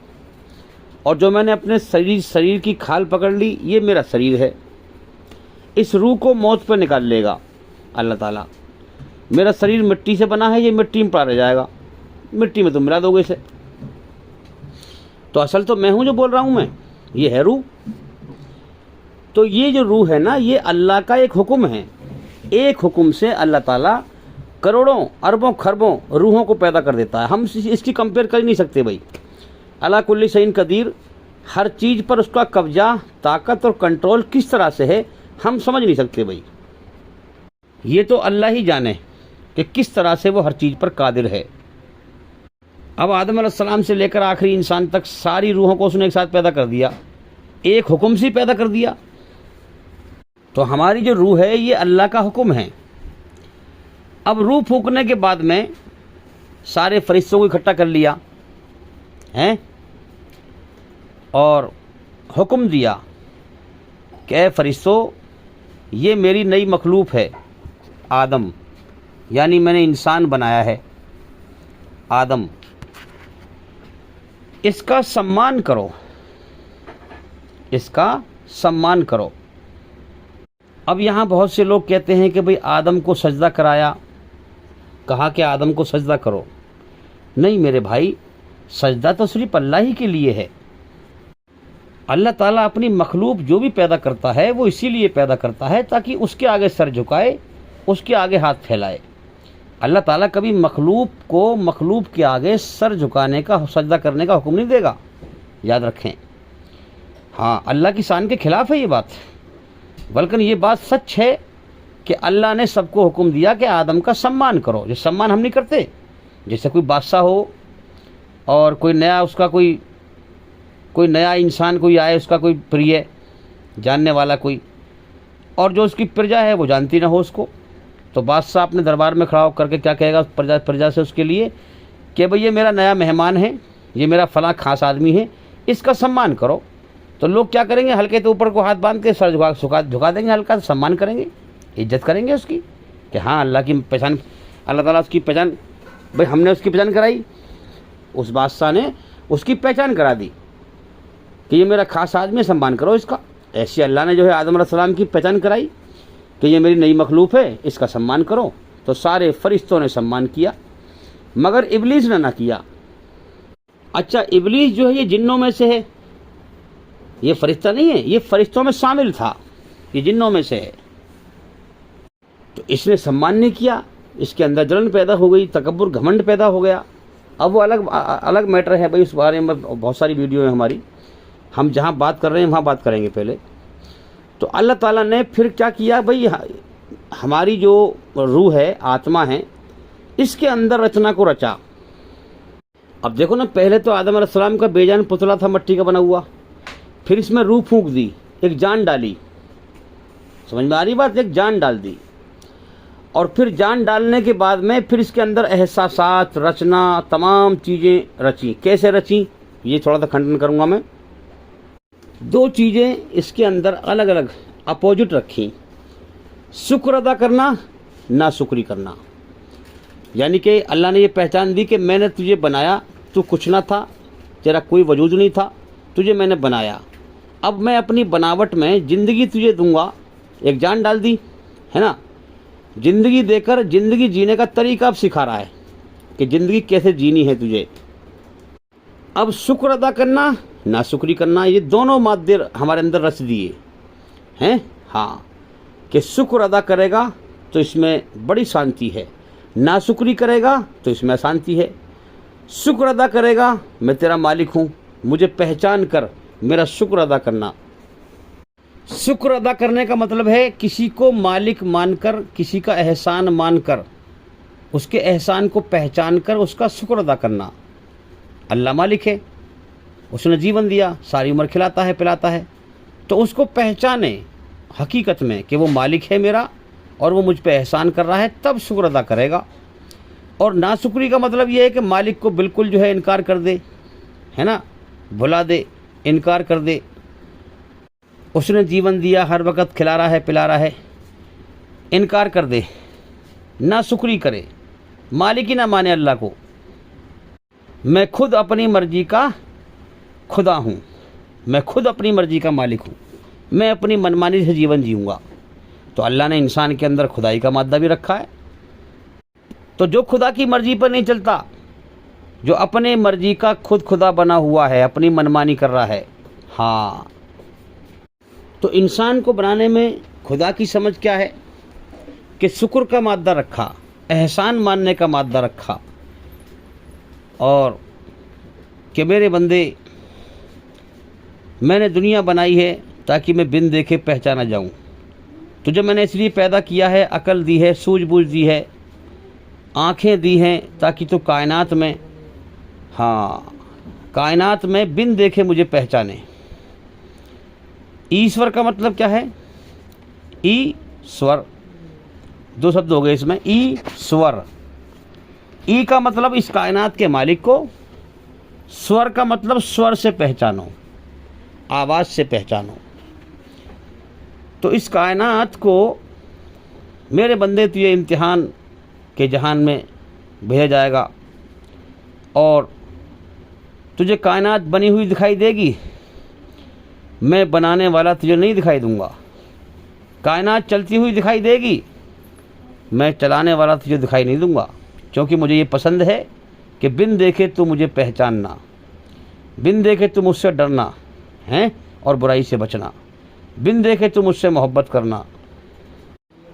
और जो मैंने अपने शरीर की खाल पकड़ ली, ये मेरा शरीर है। इस रूह को मौत पर निकाल लेगा अल्लाह ताला। मेरा शरीर मिट्टी से बना है, ये मिट्टी में पड़ा रह जाएगा, मिट्टी में तुम मिला दोगे इसे। तो असल तो मैं हूँ जो बोल रहा हूँ मैं, ये है रूह। तो ये जो रूह है ना, ये अल्लाह का एक हुक्म है। एक हुक्म से अल्लाह ताला करोड़ों अरबों खरबों रूहों को पैदा कर देता है। हम इसकी कंपेयर कर ही नहीं सकते भाई। अला कुल्ली शैइन कदीर, हर चीज़ पर उसका कब्जा, ताकत और कंट्रोल किस तरह से है, हम समझ नहीं सकते भाई। ये तो अल्लाह ही जाने कि किस तरह से वो हर चीज़ पर कादिर है। अब आदम अलैहिस्सलाम से लेकर आखिरी इंसान तक सारी रूहों को उसने एक साथ पैदा कर दिया, एक हुक्म से पैदा कर दिया। तो हमारी जो रूह है ये अल्लाह का हुक्म है। अब रूह फूंकने के बाद में सारे फरिश्तों को इकट्ठा कर लिया हैं और हुक्म दिया कि ऐ फरिश्तों, ये मेरी नई मखलूक है आदम, यानी मैंने इंसान बनाया है आदम, इसका सम्मान करो, इसका सम्मान करो। अब यहाँ बहुत से लोग कहते हैं कि भाई आदम को सजदा कराया, कहा कि आदम को सजदा करो। नहीं मेरे भाई, सजदा तो सिर्फ अल्लाह ही के लिए है। अल्लाह ताला अपनी मखलूक जो भी पैदा करता है वो इसीलिए पैदा करता है ताकि उसके आगे सर झुकाए, उसके आगे हाथ फैलाए। अल्लाह ताला कभी मखलूक को मखलूक के आगे सर झुकाने का, सजदा करने का हुक्म नहीं देगा, याद रखें। हाँ, अल्लाह की शान के खिलाफ है ये बात, बल्कि ये बात सच है कि अल्लाह ने सबको हुक्म दिया कि आदम का सम्मान करो। जो सम्मान हम नहीं करते, जैसे कोई बादशाह हो और कोई नया उसका कोई कोई नया इंसान कोई आए, उसका कोई प्रिय जानने वाला कोई, और जो उसकी प्रजा है वो जानती ना हो उसको, तो बादशाह अपने दरबार में खड़ा होकर के क्या कहेगा प्रजा से उसके लिए कि भाई ये मेरा नया मेहमान है, ये मेरा फलां खास आदमी है, इसका सम्मान करो। तो लोग क्या करेंगे, हल्के तो ऊपर को हाथ बांध के सर झुका देंगे, हल्का सम्मान करेंगे, इज्जत करेंगे उसकी कि हाँ अल्लाह की पहचान, अल्लाह ताला उसकी पहचान, भाई हमने उसकी पहचान कराई, उस बादशाह ने उसकी पहचान करा दी कि ये मेरा खास आदमी है, सम्मान करो इसका। ऐसे अल्लाह ने जो है आदम अलैहिस्सलाम की पहचान कराई कि ये मेरी नई मखलूक है, इसका सम्मान करो। तो सारे फरिश्तों ने सम्मान किया, मगर इब्लीस ने ना किया। अच्छा, इब्लीस जो है ये जिन्नों में से है, ये फरिश्ता नहीं है, ये फरिश्तों में शामिल था, ये जिन्नों में से है। तो इसने सम्मान नहीं किया, इसके अंदर जलन पैदा हो गई, तकब्बुर घमंड पैदा हो गया। अब वो अलग मैटर है भाई, उस बारे में बहुत सारी वीडियो है हमारी, हम जहाँ बात कर रहे हैं वहाँ बात करेंगे पहले। तो अल्लाह ताला ने फिर क्या किया भाई, हमारी जो रूह है, आत्मा है, इसके अंदर रचना को रचा। अब देखो ना, पहले तो आदम अलैहिस्सलाम का बेजान पुतला था मट्टी का बना हुआ, फिर इसमें रूह फूंक दी, एक जान डाली, समझ में आ रही बात, एक जान डाल दी। और फिर जान डालने के बाद में फिर इसके अंदर एहसासात, रचना, तमाम चीज़ें रची। कैसे रची ये थोड़ा सा खंडन करूँगा मैं। दो चीज़ें इसके अंदर अलग अलग अपोजिट रखी, शुक्र अदा करना, नाशुक्री करना। यानी कि अल्लाह ने ये पहचान दी कि मैंने तुझे बनाया, तू कुछ ना था, तेरा कोई वजूद नहीं था, तुझे मैंने बनाया, अब मैं अपनी बनावट में ज़िंदगी तुझे दूंगा। एक जान डाल दी है ना, ज़िंदगी देकर ज़िंदगी जीने का तरीका अब सिखा रहा है कि ज़िंदगी कैसे जीनी है तुझे। अब शुक्र अदा करना, नाशुक्री करना, ये दोनों मादे हमारे अंदर रच दिए हैं। हाँ, कि शुक्र अदा करेगा तो इसमें बड़ी शांति है, नाशुक्री करेगा तो इसमें अशांति है। शुक्र अदा करेगा, मैं तेरा मालिक हूँ, मुझे पहचान कर, मेरा शुक्र अदा करना। शुक्र अदा करने का मतलब है किसी को मालिक मानकर, किसी का एहसान मानकर, उसके एहसान को पहचान कर उसका शुक्र अदा करना। अल्लाह मालिक है, उसने जीवन दिया, सारी उम्र खिलाता है पिलाता है, तो उसको पहचाने हकीकत में कि वो मालिक है मेरा और वो मुझ पे एहसान कर रहा है, तब शुक्र अदा करेगा। और नाशुक्री का मतलब ये है कि मालिक को बिल्कुल जो है इनकार कर दे, है ना, भुला दे, इनकार कर दे। उसने जीवन दिया, हर वक्त खिला रहा है पिला रहा है, इनकार कर दे, नाशुक्री करे, मालिक ही ना माने अल्लाह को। मैं खुद अपनी मर्जी का खुदा हूँ, मैं खुद अपनी मर्जी का मालिक हूँ, मैं अपनी मनमानी से जीवन जीऊँगा। तो अल्लाह ने इंसान के अंदर खुदाई का मादा भी रखा है। तो जो खुदा की मर्जी पर नहीं चलता, जो अपने मर्जी का खुद खुदा बना हुआ है, अपनी मनमानी कर रहा है, हाँ, तो इंसान को बनाने में खुदा की समझ क्या है कि शुक्र का मादा रखा, एहसान मानने का मादा रखा, और कि मेरे बंदे, मैंने दुनिया बनाई है ताकि मैं बिन देखे पहचाना जाऊं। तुझे मैंने इसलिए पैदा किया है, अकल दी है, सूझबूझ दी है, आँखें दी हैं, ताकि तू कायनात में, हाँ, कायनात में बिन देखे मुझे पहचाने। ईश्वर का मतलब क्या है? ईश्वर, दो शब्द हो गए इसमें, ईश्वर। ई का मतलब इस कायनात के मालिक को, स्वर का मतलब स्वर से पहचानो, आवाज़ से पहचानो। तो इस कायनात को मेरे बंदे तुझे इम्तिहान के जहान में भेजा जाएगा, और तुझे कायनात बनी हुई दिखाई देगी, मैं बनाने वाला तुझे नहीं दिखाई दूंगा। कायनात चलती हुई दिखाई देगी, मैं चलाने वाला तुझे दिखाई नहीं दूंगा, क्योंकि मुझे ये पसंद है कि बिन देखे तू मुझे पहचानना, बिन देखे तू मुझसे डरना है और बुराई से बचना, बिन देखे तू मुझसे मोहब्बत करना,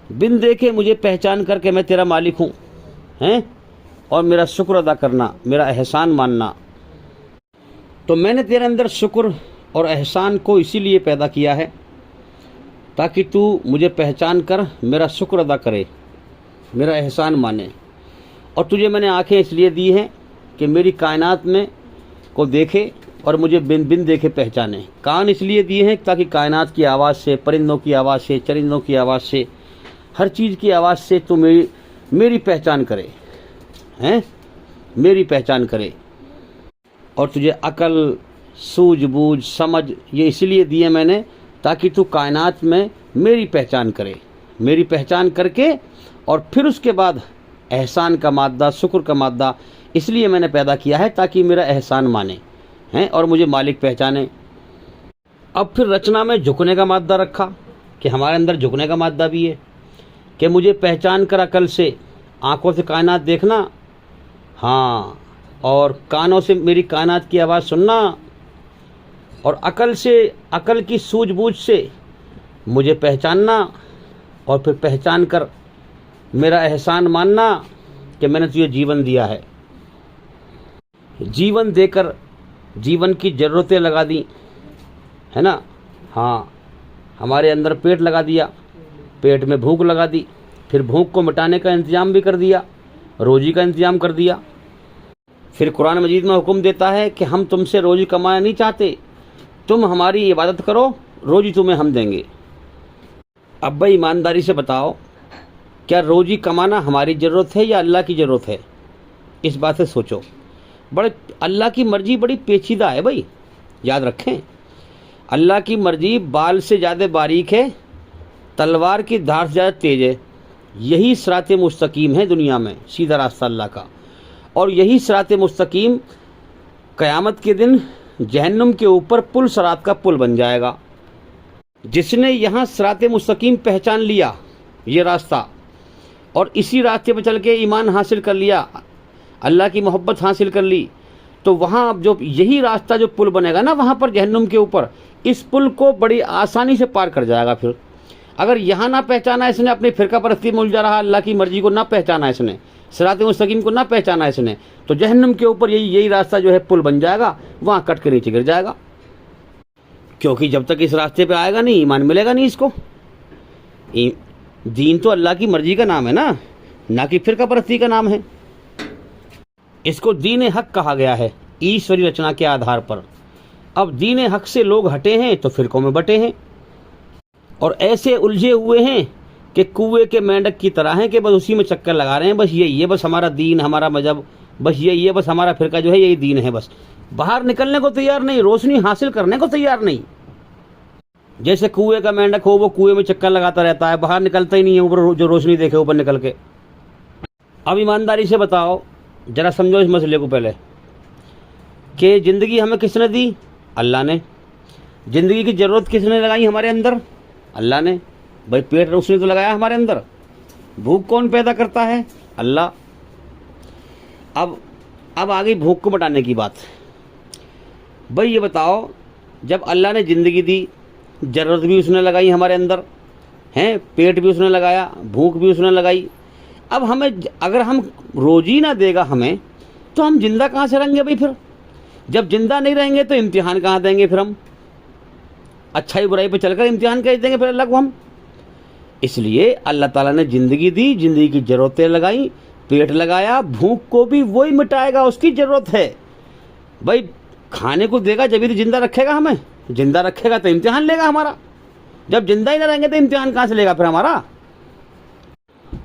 बिन देखे मुझे पहचान करके मैं तेरा मालिक हूँ, हैं, और मेरा शुक्र अदा करना, मेरा एहसान मानना। तो मैंने तेरे अंदर शुक्र और एहसान को इसीलिए पैदा किया है ताकि तू मुझे पहचान कर मेरा शुक्र अदा करे, मेरा एहसान माने। और तुझे मैंने आँखें इसलिए दी हैं कि मेरी कायनात में को देखे, और मुझे बिन बिन देखे पहचाने। कान इसलिए दिए हैं ताकि कायनात की आवाज़ से, परिंदों की आवाज़ से, चरिंदों की आवाज़ से, हर चीज़ की आवाज़ से तू मेरी पहचान करे, हैं, मेरी पहचान करे। और तुझे अकल, सूझबूझ, समझ ये इसलिए दिए मैंने ताकि तू कायनात में मेरी पहचान करे। मेरी पहचान करके और फिर उसके बाद एहसान का मादा, शुक्र का मादा इसलिए मैंने पैदा किया है ताकि मेरा एहसान माने हैं और मुझे मालिक पहचाने। अब फिर रचना में झुकने का मादा रखा कि हमारे अंदर झुकने का मादा भी है कि मुझे पहचान कर अकल से, आंखों से कायनात देखना, हाँ, और कानों से मेरी कायनात की आवाज़ सुनना, और अकल से, अकल की सूझबूझ से मुझे पहचानना, और फिर पहचान कर मेरा एहसान मानना कि मैंने तुझे जीवन दिया है। जीवन देकर जीवन की ज़रूरतें लगा दी, है ना, हाँ, हमारे अंदर पेट लगा दिया, पेट में भूख लगा दी, फिर भूख को मिटाने का इंतज़ाम भी कर दिया, रोज़ी का इंतज़ाम कर दिया। फिर कुरान मजीद में हुक्म देता है कि हम तुमसे रोज़ी कमाना नहीं चाहते, तुम हमारी इबादत करो, रोज़ी तुम्हें हम देंगे। अब भाई ईमानदारी से बताओ, क्या रोज़ी कमाना हमारी ज़रूरत है या अल्लाह की ज़रूरत है? इस बात से सोचो। बड़े अल्लाह की मर्ज़ी बड़ी पेचीदा है भाई, याद रखें। अल्लाह की मर्ज़ी बाल से ज़्यादा बारीक है, तलवार की धार से ज़्यादा तेज़ है। यही सिराते मुस्तकीम है दुनिया में, सीधा रास्ता अल्लाह का। और यही सिराते मुस्तकीम क़यामत के दिन जहन्नुम के ऊपर पुल सरात का पुल बन जाएगा। जिसने यहाँ सिराते मुस्तकीम पहचान लिया, ये रास्ता, और इसी रास्ते पर चल के ईमान हासिल कर लिया, अल्लाह की मोहब्बत हासिल कर ली, तो वहाँ अब जो यही रास्ता जो पुल बनेगा ना वहाँ पर जहन्नुम के ऊपर, इस पुल को बड़ी आसानी से पार कर जाएगा। फिर अगर यहाँ ना पहचाना इसने, अपनी फ़िरका परस्ती में उलझा रहा, अल्लाह की मर्ज़ी को ना पहचाना इसने, सिराते मुस्तकीम को ना पहचाना इसने, तो जहन्नुम के ऊपर यही रास्ता जो है पुल बन जाएगा, वहाँ कट के नीचे गिर जाएगा। क्योंकि जब तक इस रास्ते पे आएगा नहीं, ईमान मिलेगा नहीं इसको। दीन तो अल्लाह की मर्ज़ी का नाम है ना कि फ़िरका परस्ती का नाम है। इसको दीन हक कहा गया है ईश्वरी रचना के आधार पर। अब दीन हक से लोग हटे हैं तो फ़िरकों में बटे हैं और ऐसे उलझे हुए हैं कि कुएं के मेंढक की तरह हैं कि बस उसी में चक्कर लगा रहे हैं। बस यही है, बस हमारा दीन, हमारा मजहब, बस यही है, बस हमारा फ़िरका जो है यही दीन है। बस बाहर निकलने को तैयार नहीं, रोशनी हासिल करने को तैयार नहीं। जैसे कुएं का मेंढक हो, वो कुएं में चक्कर लगाता रहता है, बाहर निकलता ही नहीं है ऊपर जो रोशनी देखे ऊपर निकल के। अब ईमानदारी से बताओ, ज़रा समझो इस मसले को पहले कि ज़िंदगी हमें किसने दी? अल्लाह ने। ज़िंदगी की ज़रूरत किसने लगाई हमारे अंदर? अल्लाह ने। भाई पेट उसने तो लगाया हमारे अंदर। भूख कौन पैदा करता है? अल्लाह। अब आ गई भूख को मिटाने की बात। भाई ये बताओ, जब अल्लाह ने ज़िंदगी दी, ज़रूरत भी उसने लगाई हमारे अंदर, हैं, पेट भी उसने लगाया, भूख भी उसने लगाई। अब हमें, अगर हम रोज़ी ना देगा हमें, तो हम जिंदा कहाँ से रहेंगे भाई? फिर जब जिंदा नहीं रहेंगे तो इम्तिहान कहाँ देंगे? फिर हम अच्छाई बुराई पे चलकर इम्तिहान कैसे देंगे फिर अल्लाह को हम? इसलिए अल्लाह ताला ने ज़िंदगी दी, ज़िंदगी की ज़रूरतें लगाई, पेट लगाया, भूख को भी वही मिटाएगा, उसकी ज़रूरत है। भाई खाने को देगा जब भी जिंदा रखेगा हमें, जिंदा रखेगा तो इम्तिहान लेगा हमारा। जब जिंदा ही ना रहेंगे तो इम्तिहान कहाँ से लेगा फिर हमारा?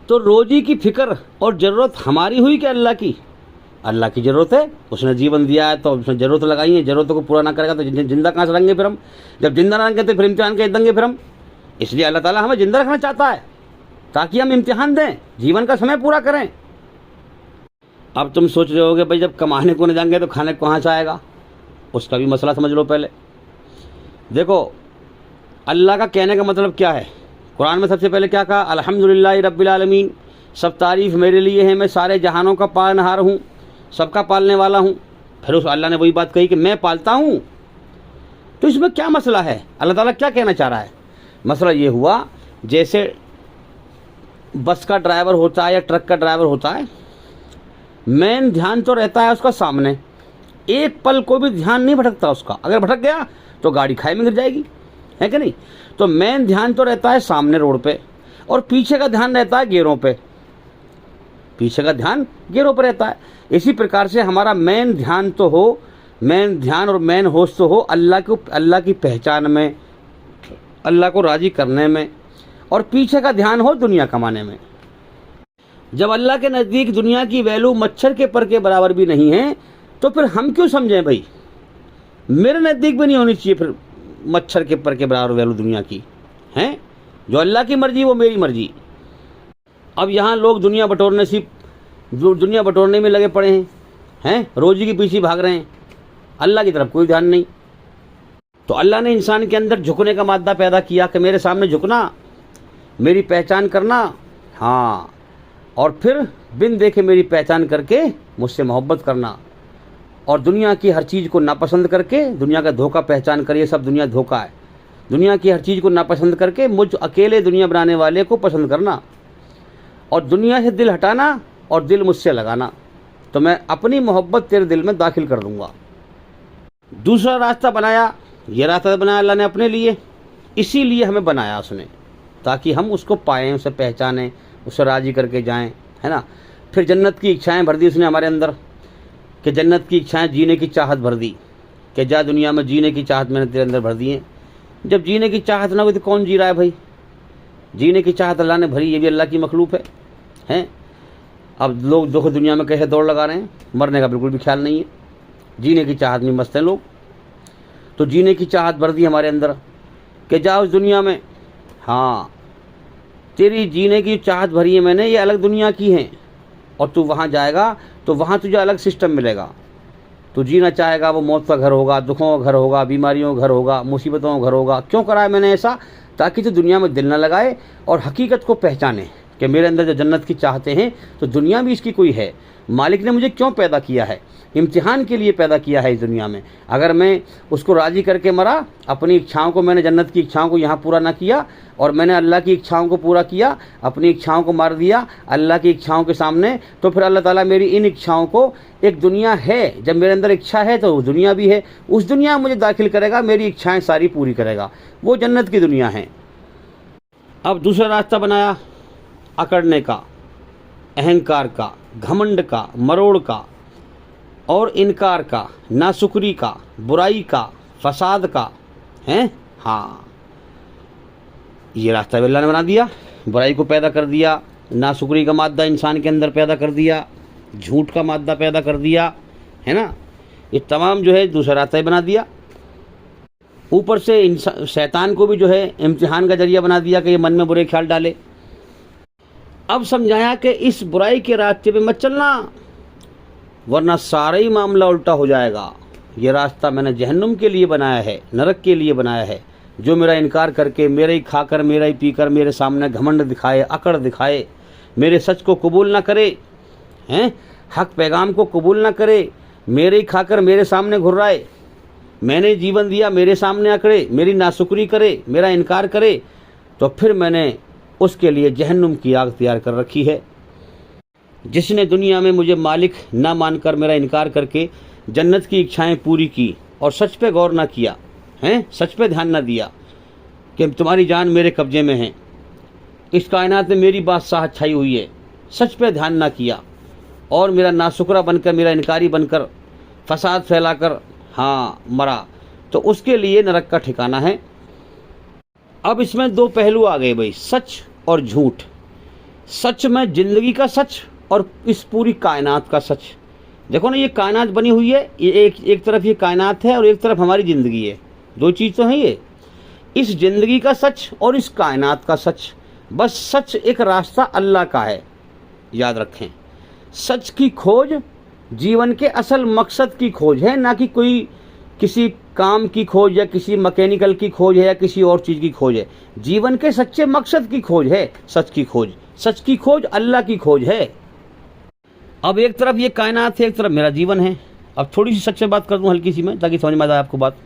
तो रोज़ी की फ़िक्र और ज़रूरत हमारी हुई कि अल्लाह की? अल्लाह की ज़रूरत है, उसने जीवन दिया है तो उसने ज़रूरत लगाई है। ज़रूरतों को पूरा ना करेगा तो जिंदा कहाँ से रहेंगे फिर हम? जब जिंदा ना रहेंगे तो फिर इम्तिहान कैसे देंगे फिर हम? इसलिए अल्लाह ताला हमें जिंदा रखना चाहता है ताकि हम इम्तिहान दें, जीवन का समय पूरा करें। अब तुम सोच रहे होगे भाई जब कमाने को नहीं जाएंगे तो खाने को कहाँ से आएगा? उसका भी मसला समझ लो पहले। देखो अल्लाह का कहने का मतलब क्या है? कुरान में सबसे पहले क्या कहा? अल्हम्दुलिल्लाहि रब्बिल आलमीन, सब तारीफ़ मेरे लिए है, मैं सारे जहानों का पालनहार हूँ, सबका पालने वाला हूँ। फिर उस अल्लाह ने वही बात कही कि मैं पालता हूँ। तो इसमें क्या मसला है? अल्लाह ताला क्या कहना चाह रहा है? मसला ये हुआ, जैसे बस का ड्राइवर होता है या ट्रक का ड्राइवर होता है, मेन ध्यान तो रहता है उसका सामने, एक पल को भी ध्यान नहीं भटकता उसका। अगर भटक गया तो गाड़ी खाई में गिर जाएगी, है कि नहीं? तो मेन ध्यान तो रहता है सामने रोड पे, और पीछे का ध्यान रहता है गियरों पे। पीछे का ध्यान गियरों पर रहता है। इसी प्रकार से हमारा मेन ध्यान तो हो मेन ध्यान और मेन होश तो हो अल्लाह की पहचान में, अल्लाह को राज़ी करने में, और पीछे का ध्यान हो दुनिया कमाने में। जब अल्लाह के नज़दीक दुनिया की वैल्यू मच्छर के पर के बराबर भी नहीं है तो फिर हम क्यों समझें भाई? मेरे नज़दीक भी नहीं होनी चाहिए फिर मच्छर के पर के बराबर वैल्यू दुनिया की हैं। जो अल्लाह की मर्जी वो मेरी मर्जी। अब यहाँ लोग दुनिया बटोरने में लगे पड़े हैं, रोजी के पीछे भाग रहे हैं, अल्लाह की तरफ कोई ध्यान नहीं। तो अल्लाह ने इंसान के अंदर झुकने का मादा पैदा किया कि मेरे सामने झुकना, मेरी पहचान करना, हाँ, और फिर बिन देखे मेरी पहचान करके मुझसे मोहब्बत करना, और दुनिया की हर चीज़ को नापसंद करके दुनिया का धोखा पहचान कर, ये सब दुनिया धोखा है। दुनिया की हर चीज़ को नापसंद करके मुझ अकेले दुनिया बनाने वाले को पसंद करना, और दुनिया से दिल हटाना और दिल मुझसे लगाना, तो मैं अपनी मोहब्बत तेरे दिल में दाखिल कर दूंगा। दूसरा रास्ता बनाया, ये रास्ता बनाया अल्लाह ने अपने लिए, इसीलिए हमें बनाया उसने, ताकि हम उसको पाएँ, उसे पहचानें, उसे राज़ी करके जाएं, है ना। फिर जन्नत की इच्छाएं भर दी उसने हमारे अंदर, कि जन्नत की इच्छाएं, जीने की चाहत भर दी, कि जा दुनिया में जीने की चाहत मैंने तेरे अंदर भर दी है। जब जीने की चाहत ना हो तो कौन जी रहा है भाई? जीने की चाहत अल्लाह ने भरी, ये भी अल्लाह की मखलूक है, हैं। अब लोग देखो दुनिया में कैसे दौड़ लगा रहे हैं, मरने का बिल्कुल भी ख्याल नहीं है, जीने की चाहत में मस्त हैं लोग। तो जीने की चाहत भर दी हमारे अंदर कि जाओ उस दुनिया में, हाँ, तेरी जीने की चाहत भरी है मैंने, ये अलग दुनिया की है, और तू वहाँ जाएगा तो वहाँ तुझे अलग सिस्टम मिलेगा। तू जीना चाहेगा, वो मौत का घर होगा, दुखों का घर होगा, बीमारियों का घर होगा, मुसीबतों का घर होगा। क्यों करा है मैंने ऐसा? ताकि तू दुनिया में दिल न लगाए और हकीकत को पहचाने कि मेरे अंदर जो जन्नत की चाहते हैं तो दुनिया भी इसकी कोई है। मालिक ने मुझे क्यों पैदा किया है? इम्तिहान के लिए पैदा किया है इस दुनिया में। अगर मैं उसको राज़ी करके मरा, अपनी इच्छाओं को, मैंने जन्नत की इच्छाओं को यहाँ पूरा ना किया और मैंने अल्लाह की इच्छाओं को पूरा किया, अपनी इच्छाओं को मार दिया अल्लाह की इच्छाओं के सामने, तो फिर अल्लाह ताला मेरी इन इच्छाओं को, एक दुनिया है, जब मेरे अंदर इच्छा है तो दुनिया भी है, उस दुनिया में मुझे दाखिल करेगा, मेरी इच्छाएँ सारी पूरी करेगा, वो जन्नत की दुनिया है। अब दूसरा रास्ता बनाया अकड़ने का, अहंकार का, घमंड का, मरोड़ का और इनकार का, नाशुक्री का, बुराई का, फसाद का, हैं। हाँ, ये रास्ता भी अल्लाह ने बना दिया, बुराई को पैदा कर दिया, नाशुक्री का मादा इंसान के अंदर पैदा कर दिया, झूठ का मादा पैदा कर दिया, है ना। ये तमाम जो है दूसरा रास्ता ही बना दिया। ऊपर से शैतान को भी जो है इम्तिहान का जरिया बना दिया कि ये मन में बुरे ख्याल डाले। अब समझाया कि इस बुराई के रास्ते पे मत चलना, वरना सारा ही मामला उल्टा हो जाएगा। ये रास्ता मैंने जहन्नुम के लिए बनाया है, नरक के लिए बनाया है। जो मेरा इनकार करके, मेरा ही खाकर, मेरा ही पीकर, मेरे सामने घमंड दिखाए, अकड़ दिखाए, मेरे सच को कबूल ना करे, हैं, हक पैगाम को कबूल ना करे, मेरे ही खाकर मेरे सामने घुर्राए, मैंने जीवन दिया मेरे सामने अकड़े, मेरी नाशुक्री करे, मेरा इनकार करे, तो फिर मैंने उसके लिए जहन्नुम की आग तैयार कर रखी है। जिसने दुनिया में मुझे मालिक ना मानकर, मेरा इनकार करके जन्नत की इच्छाएं पूरी की और सच पे गौर ना किया, हैं, सच पे ध्यान ना दिया कि तुम्हारी जान मेरे कब्जे में है, इस कायनात में मेरी बादशाह छाई हुई है, सच पे ध्यान ना किया और मेरा नाशुक्रा बनकर, मेरा इनकारी बनकर, फसाद फैलाकर, हाँ, मरा, तो उसके लिए नरक का ठिकाना है। अब इसमें दो पहलू आ गए भाई, सच और झूठ। सच में ज़िंदगी का सच और इस पूरी कायनात का सच। देखो ना, ये कायनात बनी हुई है, ये एक तरफ ये कायनात है और एक तरफ हमारी ज़िंदगी है, दो चीज़ तो है ये। इस ज़िंदगी का सच और इस कायनात का सच, बस सच एक रास्ता अल्लाह का है, याद रखें। सच की खोज जीवन के असल मकसद की खोज है, ना कि कोई किसी काम की खोज या किसी मैकेनिकल की खोज है या किसी और चीज़ की खोज है। जीवन के सच्चे मकसद की खोज है सच की खोज। सच की खोज अल्लाह की खोज है। अब एक तरफ ये कायनात है, एक तरफ मेरा जीवन है। अब थोड़ी सी सच से बात कर दूं हल्की सी मैं, ताकि समझ में आ जाए आपको बात।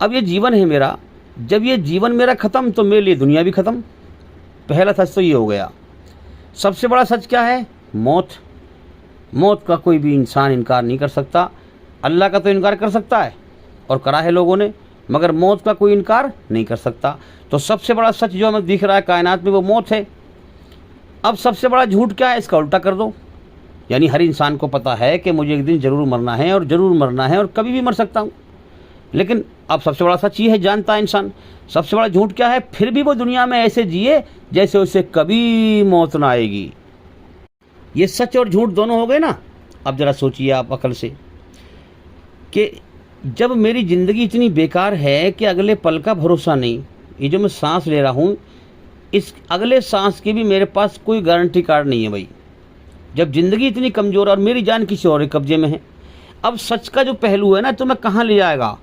अब ये जीवन है मेरा, जब ये जीवन मेरा ख़त्म तो मेरे लिए दुनिया भी ख़त्म। पहला सच तो ये हो गया। सबसे बड़ा सच क्या है? मौत। मौत का कोई भी इंसान इनकार नहीं कर सकता। अल्लाह का तो इनकार कर सकता है और करा है लोगों ने, मगर मौत का कोई इनकार नहीं कर सकता। तो सबसे बड़ा सच जो हमें दिख रहा है कायनात में वो मौत है। अब सबसे बड़ा झूठ क्या है? इसका उल्टा कर दो। यानी हर इंसान को पता है कि मुझे एक दिन ज़रूर मरना है और ज़रूर मरना है और कभी भी मर सकता हूँ। लेकिन अब सबसे बड़ा सच ये है, जानता है इंसान। सबसे बड़ा झूठ क्या है? फिर भी वो दुनिया में ऐसे जिए जैसे उसे कभी मौत ना आएगी। ये सच और झूठ दोनों हो गए ना। अब ज़रा सोचिए आप अकल से कि जब मेरी ज़िंदगी इतनी बेकार है कि अगले पल का भरोसा नहीं, ये जो मैं सांस ले रहा हूँ इस अगले सांस की भी मेरे पास कोई गारंटी कार्ड नहीं है भाई। जब ज़िंदगी इतनी कमज़ोर और मेरी जान किसी और के कब्जे में है, अब सच का जो पहलू है ना तुम्हें कहाँ ले जाएगा?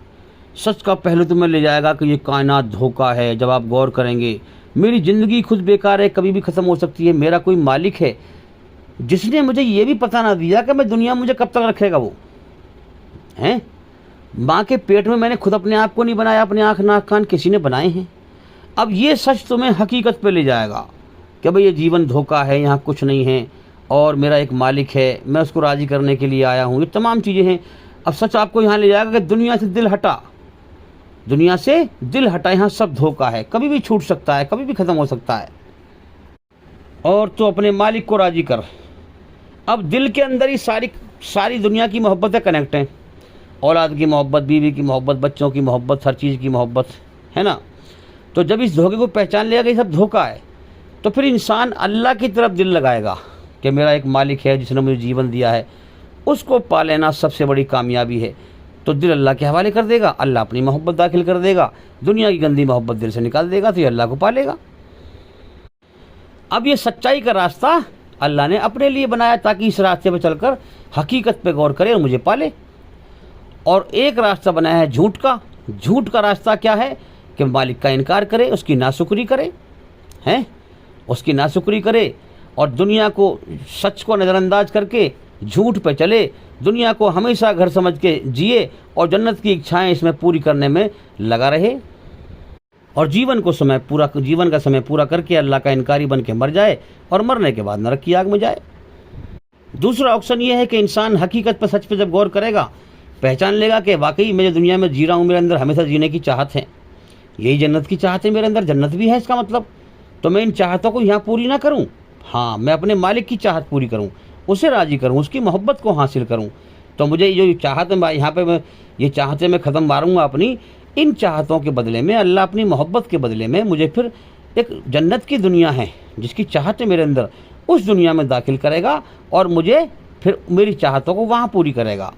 सच का पहलू तुम्हें ले जाएगा कि ये कायनात धोखा है। जब आप गौर करेंगे मेरी ज़िंदगी खुद बेकार है, कभी भी ख़त्म हो सकती है। मेरा कोई मालिक है जिसने मुझे ये भी पता ना दिया कि मैं दुनिया मुझे कब तक रखेगा। वो हैं माँ के पेट में मैंने खुद अपने आप को नहीं बनाया, अपने आँख नाक कान किसी ने बनाए हैं। अब ये सच तुम्हें हकीकत पे ले जाएगा कि भाई ये जीवन धोखा है, यहाँ कुछ नहीं है और मेरा एक मालिक है, मैं उसको राज़ी करने के लिए आया हूँ। ये तमाम चीज़ें हैं। अब सच आपको यहाँ ले जाएगा कि दुनिया से दिल हटा, दुनिया से दिल हटा, यहाँ सब धोखा है, कभी भी छूट सकता है, कभी भी ख़त्म हो सकता है। और तो अपने मालिक को राज़ी कर। अब दिल के अंदर ही सारी दुनिया की मोहब्बतें कनेक्ट हैं। औलाद की मोहब्बत, बीवी की मोहब्बत, बच्चों की मोहब्बत, हर चीज़ की मोहब्बत, है ना। तो जब इस धोखे को पहचान लिया कि ये सब धोखा है, तो फिर इंसान अल्लाह की तरफ दिल लगाएगा कि मेरा एक मालिक है जिसने मुझे जीवन दिया है, उसको पा लेना सबसे बड़ी कामयाबी है। तो दिल अल्लाह के हवाले कर देगा, अल्लाह अपनी मोहब्बत दाखिल कर देगा, दुनिया की गंदी मोहब्बत दिल से निकाल देगा, तो ये अल्लाह को पा लेगा। अब ये सच्चाई का रास्ता अल्लाह ने अपने लिए बनाया ताकि इस रास्ते पर चलकर हकीकत पे गौर करे और मुझे पाले। और एक रास्ता बनाया है झूठ का। झूठ का रास्ता क्या है कि मालिक का इनकार करे, उसकी नाशुक्री करे, हैं उसकी नाशुक्री करे और दुनिया को, सच को नज़रअंदाज करके झूठ पे चले, दुनिया को हमेशा घर समझ के जिए और जन्नत की इच्छाएं इसमें पूरी करने में लगा रहे और जीवन का समय पूरा करके अल्लाह का इनकारी बन के मर जाए और मरने के बाद नरक की आग में जाए। दूसरा ऑप्शन ये है कि इंसान हकीकत पर, सच पे जब गौर करेगा, पहचान लेगा कि वाकई मैं जो दुनिया में जी रहा हूँ मेरे अंदर हमेशा जीने की चाहत है, यही जन्नत की चाहत है, मेरे अंदर जन्नत भी है। इसका मतलब तो मैं इन चाहतों को यहाँ पूरी ना करूँ, हाँ मैं अपने मालिक की चाहत पूरी करूँ, उसे राज़ी करूँ, उसकी मोहब्बत को हासिल करूँ। तो मुझे जो चाहत है यहाँ पे मैं ये चाहतें मैं ख़त्म मारूँगा अपनी, इन चाहतों के बदले में अल्लाह अपनी मोहब्बत के बदले में मुझे फिर एक जन्नत की दुनिया है जिसकी चाहत है मेरे अंदर, उस दुनिया में दाखिल करेगा और मुझे फिर मेरी चाहतों को वहाँ पूरी करेगा।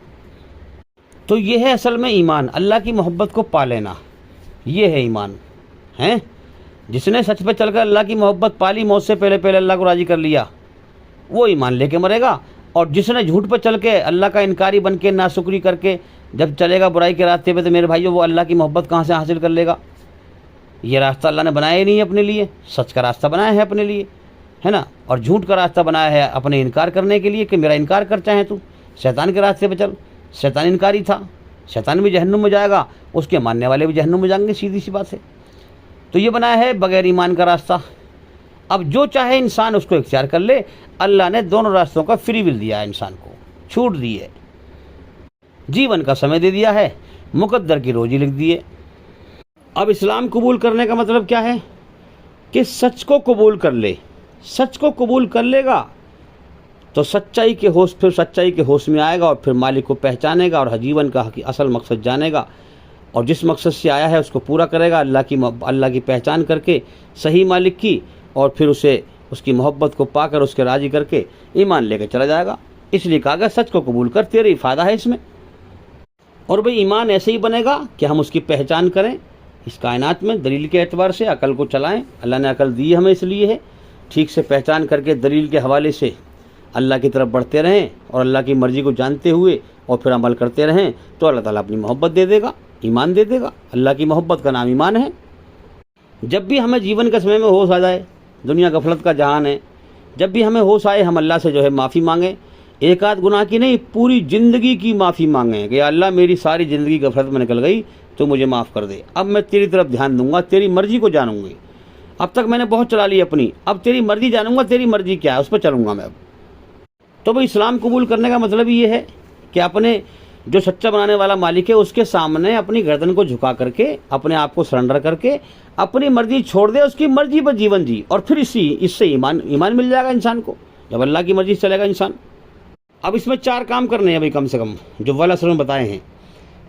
तो ये है असल में ईमान, अल्लाह की मोहब्बत को पा लेना, ये है ईमान। हैं जिसने सच पे चलकर अल्लाह की मोहब्बत पाली, मौत से पहले पहले अल्लाह को राज़ी कर लिया, वो ईमान लेके मरेगा। और जिसने झूठ पर चल के अल्लाह का इनकारी बन के, नाशुक्री करके जब चलेगा बुराई के रास्ते पे, तो मेरे भाइयों वो अल्लाह की मोहब्बत कहाँ से हासिल कर लेगा? ये रास्ता अल्लाह ने बनाया ही नहीं अपने लिए, सच का रास्ता बनाया है अपने लिए, है ना। और झूठ का रास्ता बनाया है अपने इनकार करने के लिए कि मेरा इनकार कर चाहे तू, शैतान के रास्ते पे चल। शैतान इनकारी था, शैतान भी जहन्नुम में जाएगा, उसके मानने वाले भी जहन्नुम में जाएंगे, सीधी सी बात है। तो ये बनाया है बगैर ईमान का रास्ता। अब जो चाहे इंसान उसको इख्तियार कर ले। अल्लाह ने दोनों रास्तों का फ्री विल दिया है, इंसान को छूट दी है, जीवन का समय दे दिया है, मुकद्दर की रोजी लिख दी है। अब इस्लाम कबूल करने का मतलब क्या है कि सच को कबूल कर ले। सच को कबूल कर लेगा तो सच्चाई के होश में आएगा और फिर मालिक को पहचानेगा और जीवन का असल मकसद जानेगा और जिस मकसद से आया है उसको पूरा करेगा, अल्लाह की पहचान करके, सही मालिक की, और फिर उसे उसकी मोहब्बत को पाकर उसके राज़ी करके ईमान लेकर चला जाएगा। इसलिए कहा गया सच को कबूल कर, तेरे ही फ़ायदा है इसमें। और भाई ईमान ऐसे ही बनेगा कि हम उसकी पहचान करें इस कायनात में, दलील के एतबार से अकल को चलाएं। अल्लाह ने अकल दी हमें इसलिए है, ठीक से पहचान करके दलील के हवाले से अल्लाह की तरफ बढ़ते रहें और अल्लाह की मर्ज़ी को जानते हुए और फिर अमल करते रहें, तो अल्लाह ताला अपनी मोहब्बत दे देगा, ईमान दे देगा। अल्लाह की मोहब्बत का नाम ईमान है। जब भी हमें जीवन के समय में होश आ जाए, दुनिया गफलत का जहान है, जब भी हमें होश आए हम अल्लाह से जो है माफ़ी मांगें, एक आध गुनाह की नहीं, पूरी ज़िंदगी की माफ़ी मांगें कि अल्लाह मेरी सारी ज़िंदगी गफलत में निकल गई, तो मुझे माफ़ कर दे। अब मैं तेरी तरफ ध्यान दूंगा, तेरी मर्ज़ी को जानूंगी। अब तक मैंने बहुत चला ली अपनी, अब तेरी मर्ज़ी जानूंगा, तेरी मर्ज़ी क्या है उस पर चलूँगा मैं अब। तो भाई इस्लाम कबूल करने का मतलब ये है कि अपने जो सच्चा बनाने वाला मालिक है उसके सामने अपनी गर्दन को झुका करके, अपने आप को सरेंडर करके अपनी मर्जी छोड़ दे, उसकी मर्जी पर जीवन जी, और फिर इससे ईमान मिल जाएगा इंसान को, जब अल्लाह की मर्जी से चलेगा इंसान। अब इसमें 4 काम करने हैं भाई कम से कम, जो वाला सर में बताए हैं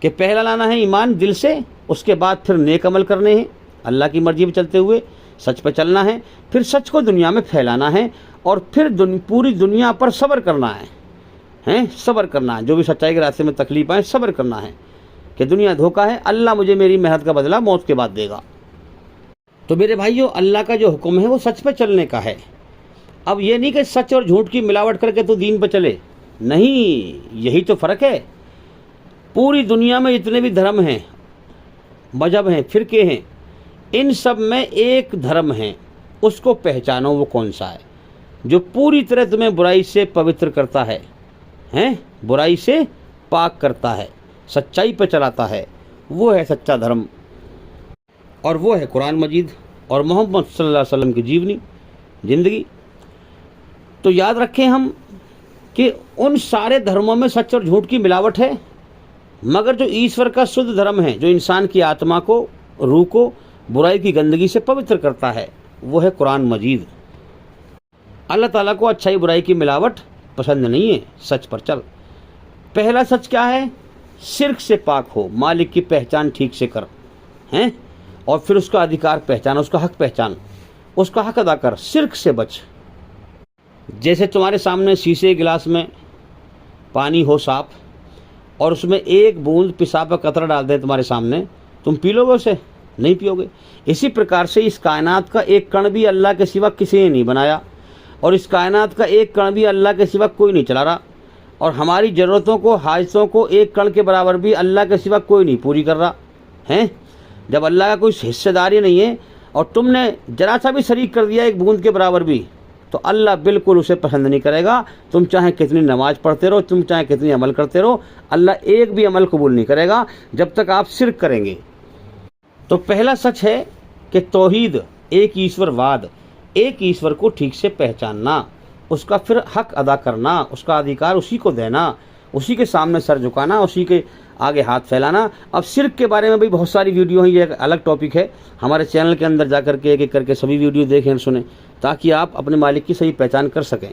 कि पहला लाना है ईमान दिल से, उसके बाद फिर नेक अमल करने हैं अल्लाह की मर्जी पर चलते हुए, सच पर चलना है, फिर सच को दुनिया में फैलाना है, और फिर पूरी दुनिया पर सब्र करना है सब्र करना है। जो भी सच्चाई के रास्ते में तकलीफ आए सब्र करना है कि दुनिया धोखा है, अल्लाह मुझे मेरी मेहनत का बदला मौत के बाद देगा। तो मेरे भाइयों, अल्लाह का जो हुक्म है वो सच पे चलने का है। अब ये नहीं कि सच और झूठ की मिलावट करके तो दीन पे चले, नहीं, यही तो फ़र्क है। पूरी दुनिया में जितने भी धर्म हैं, मजहब हैं, फ़िरके हैं, इन सब में एक धर्म है, उसको पहचानो वो कौन सा है, जो पूरी तरह तुम्हें बुराई से पवित्र करता है, बुराई से पाक करता है, सच्चाई पर चलाता है, वो है सच्चा धर्म, और वो है कुरान मजीद और मोहम्मद सल्लल्लाहु अलैहि वसल्लम की जीवनी ज़िंदगी। तो याद रखें हम कि उन सारे धर्मों में सच और झूठ की मिलावट है, मगर जो ईश्वर का शुद्ध धर्म है, जो इंसान की आत्मा को, रूह को बुराई की गंदगी से पवित्र करता है, वो है कुरान मजीद। अल्लाह ताला को अच्छाई बुराई की मिलावट पसंद नहीं है, सच पर चल। पहला सच क्या है? शिर्क से पाक हो, मालिक की पहचान ठीक से कर, और फिर उसका अधिकार पहचान, उसका हक पहचान, उसका हक अदा कर, शिर्क से बच। जैसे तुम्हारे सामने शीशे गिलास में पानी हो साफ, और उसमें एक बूंद पेशाब का कतरा डाल दे तुम्हारे सामने, तुम पी लोगे उसे? नहीं पियोगे। इसी प्रकार से इस कायनात का एक कण भी अल्लाह के सिवा किसी ने नहीं बनाया, और इस कायनात का एक कण भी अल्लाह के सिवा कोई नहीं चला रहा, और हमारी ज़रूरतों को, हाजतों को एक कण के बराबर भी अल्लाह के सिवा कोई नहीं पूरी कर रहा है। जब अल्लाह का कोई हिस्सेदारी नहीं है और तुमने जरा सा भी शरीक कर दिया एक बूंद के बराबर भी, तो अल्लाह बिल्कुल उसे पसंद नहीं करेगा। तुम चाहे कितनी नमाज पढ़ते रहो, तुम चाहे कितनी अमल करते रहो, अल्लाह एक भी अमल कबूल नहीं करेगा जब तक आप शिर्क करेंगे। तो पहला सच है कि तौहीद, एक ईश्वरवाद, एक ईश्वर को ठीक से पहचानना, उसका फिर हक अदा करना, उसका अधिकार उसी को देना, उसी के सामने सर झुकाना, उसी के आगे हाथ फैलाना। अब शिर्क के बारे में भी बहुत सारी वीडियो हैं, ये एक अलग टॉपिक है। हमारे चैनल के अंदर जा करके एक एक करके सभी वीडियो देखें और सुनें, ताकि आप अपने मालिक की सही पहचान कर सकें।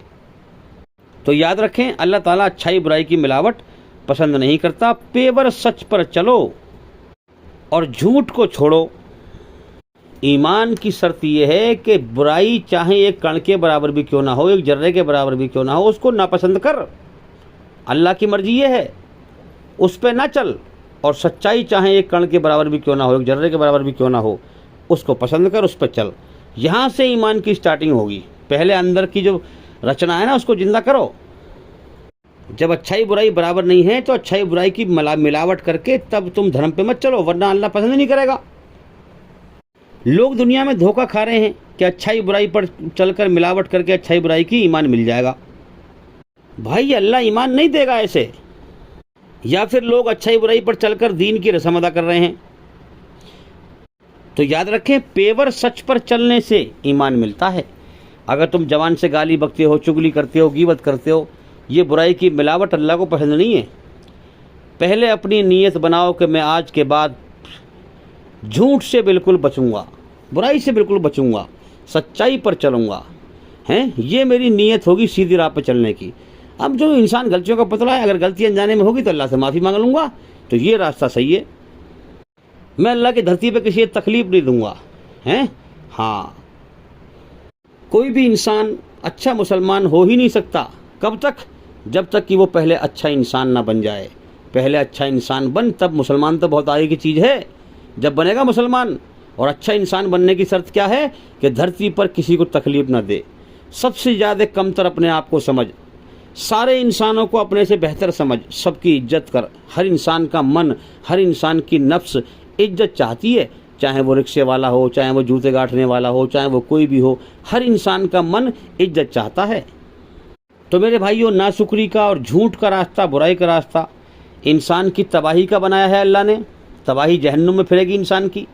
तो याद रखें, अल्लाह ताला अच्छाई बुराई की मिलावट पसंद नहीं करता। पेवर सच पर चलो और झूठ को छोड़ो। ईमान की शर्त यह है कि बुराई चाहे एक कण के बराबर भी क्यों ना हो, एक जर्रे के बराबर भी क्यों ना हो, उसको नापसंद कर। अल्लाह की मर्जी ये है, उस पर ना चल। और सच्चाई चाहे एक कण के बराबर भी क्यों ना हो, एक जर्रे के बराबर भी क्यों ना हो, उसको पसंद कर, उस पर चल। यहाँ से ईमान की स्टार्टिंग होगी। पहले अंदर की जो रचना है ना, उसको जिंदा करो। जब अच्छाई बुराई बराबर नहीं है तो अच्छाई बुराई की मिलावट करके तब तुम धर्म पे मत चलो, वरना अल्लाह पसंद नहीं करेगा। लोग दुनिया में धोखा खा रहे हैं कि अच्छाई बुराई पर चलकर मिलावट करके अच्छाई बुराई की ईमान मिल जाएगा। भाई अल्लाह ईमान नहीं देगा ऐसे। या फिर लोग अच्छाई बुराई पर चलकर दीन की रस्म अदा कर रहे हैं। तो याद रखें, पेवर सच पर चलने से ईमान मिलता है। अगर तुम जवान से गाली बकते हो, चुगली करते हो, गीबत करते हो, ये बुराई की मिलावट अल्लाह को पसंद नहीं है। पहले अपनी नीयत बनाओ कि मैं आज के बाद झूठ से बिल्कुल बचूंगा, बुराई से बिल्कुल बचूंगा, सच्चाई पर चलूंगा, ये मेरी नीयत होगी सीधी राह पर चलने की। अब जो इंसान गलतियों का पुतला है, अगर गलती अनजाने में होगी तो अल्लाह से माफ़ी मांग लूँगा, तो ये रास्ता सही है। मैं अल्लाह की धरती पे किसी तकलीफ नहीं दूंगा। हाँ, कोई भी इंसान अच्छा मुसलमान हो ही नहीं सकता। कब तक? जब तक कि वो पहले अच्छा इंसान ना बन जाए। पहले अच्छा इंसान बन, तब मुसलमान तो बहुत आगे की चीज़ है। जब बनेगा मुसलमान, और अच्छा इंसान बनने की शर्त क्या है कि धरती पर किसी को तकलीफ ना दे, सबसे ज़्यादा कमतर अपने आप को समझ, सारे इंसानों को अपने से बेहतर समझ, सबकी इज्जत कर। हर इंसान का मन, हर इंसान की नफ्स इज्जत चाहती है, चाहे वो रिक्शे वाला हो, चाहे वो जूते गांठने वाला हो, चाहे वो कोई भी हो, हर इंसान का मन इज्जत चाहता है। तो मेरे भाइयों, नाशुक्री का और झूठ का रास्ता, बुराई का रास्ता इंसान की तबाही का बनाया है अल्लाह ने। तबाही जहन्नुम में फिरेगी इंसान की।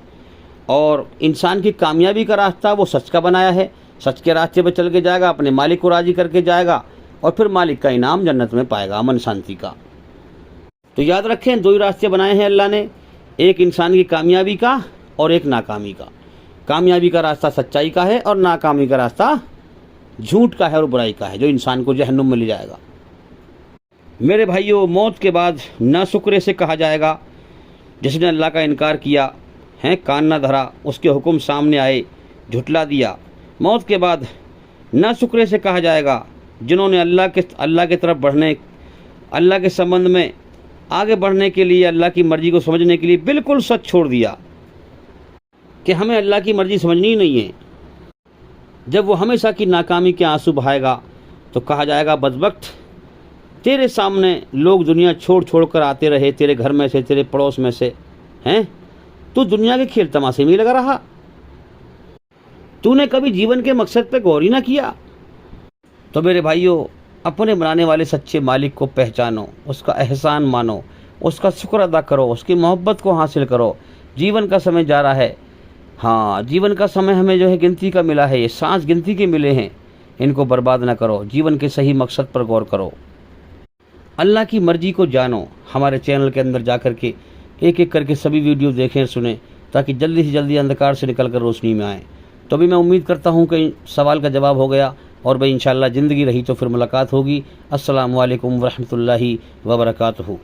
और इंसान की कामयाबी का रास्ता वो सच का बनाया है। सच के रास्ते पर चल के जाएगा, अपने मालिक को राज़ी करके जाएगा, और फिर मालिक का इनाम जन्नत में पाएगा, अमन शांति का। तो याद रखें, दो ही रास्ते बनाए हैं अल्लाह ने, एक इंसान की कामयाबी का और एक नाकामी का। कामयाबी का रास्ता सच्चाई का है और नाकामी का रास्ता झूठ का है और बुराई का है, जो इंसान को जहन्नुम में ले जाएगा। मेरे भाइयों, मौत के बाद नाशुक्रे से कहा जाएगा जिसने अल्लाह का इनकार किया है, कान ना धरा, उसके हुक्म सामने आए, झुटला दिया। मौत के बाद नाशुक्रे से कहा जाएगा जिन्होंने अल्लाह के तरफ बढ़ने, अल्लाह के संबंध में आगे बढ़ने के लिए, अल्लाह की मर्ज़ी को समझने के लिए बिल्कुल सच छोड़ दिया कि हमें अल्लाह की मर्ज़ी समझनी ही नहीं है। जब वो हमेशा की नाकामी के आंसू बहाएगा तो कहा जाएगा, बदबख्त, तेरे सामने लोग दुनिया छोड़ छोड़ कर आते रहे, तेरे घर में से, तेरे पड़ोस में से, हैं, तू दुनिया के खेल तमाशे में ही लगा रहा, तूने कभी जीवन के मकसद पे गौर ही ना किया। तो मेरे भाइयों, अपने बनाने वाले सच्चे मालिक को पहचानो, उसका एहसान मानो, उसका शुक्र अदा करो, उसकी मोहब्बत को हासिल करो। जीवन का समय जा रहा है, हाँ, जीवन का समय हमें जो है गिनती का मिला है, ये सांस गिनती के मिले हैं, इनको बर्बाद ना करो, जीवन के सही मकसद पर गौर करो, अल्लाह की मर्ज़ी को जानो। हमारे चैनल के अंदर जा कर के एक एक करके सभी वीडियो देखें, सुने, ताकि जल्दी से जल्दी अंधकार से निकल कर रोशनी में आएँ। तो अभी मैं उम्मीद करता हूँ कि सवाल का जवाब हो गया, और भाई इंशाअल्लाह ज़िंदगी रही तो फिर मुलाकात होगी। अस्सलामु अलैकुम वरहमतुल्लाहि वबरकातुहू।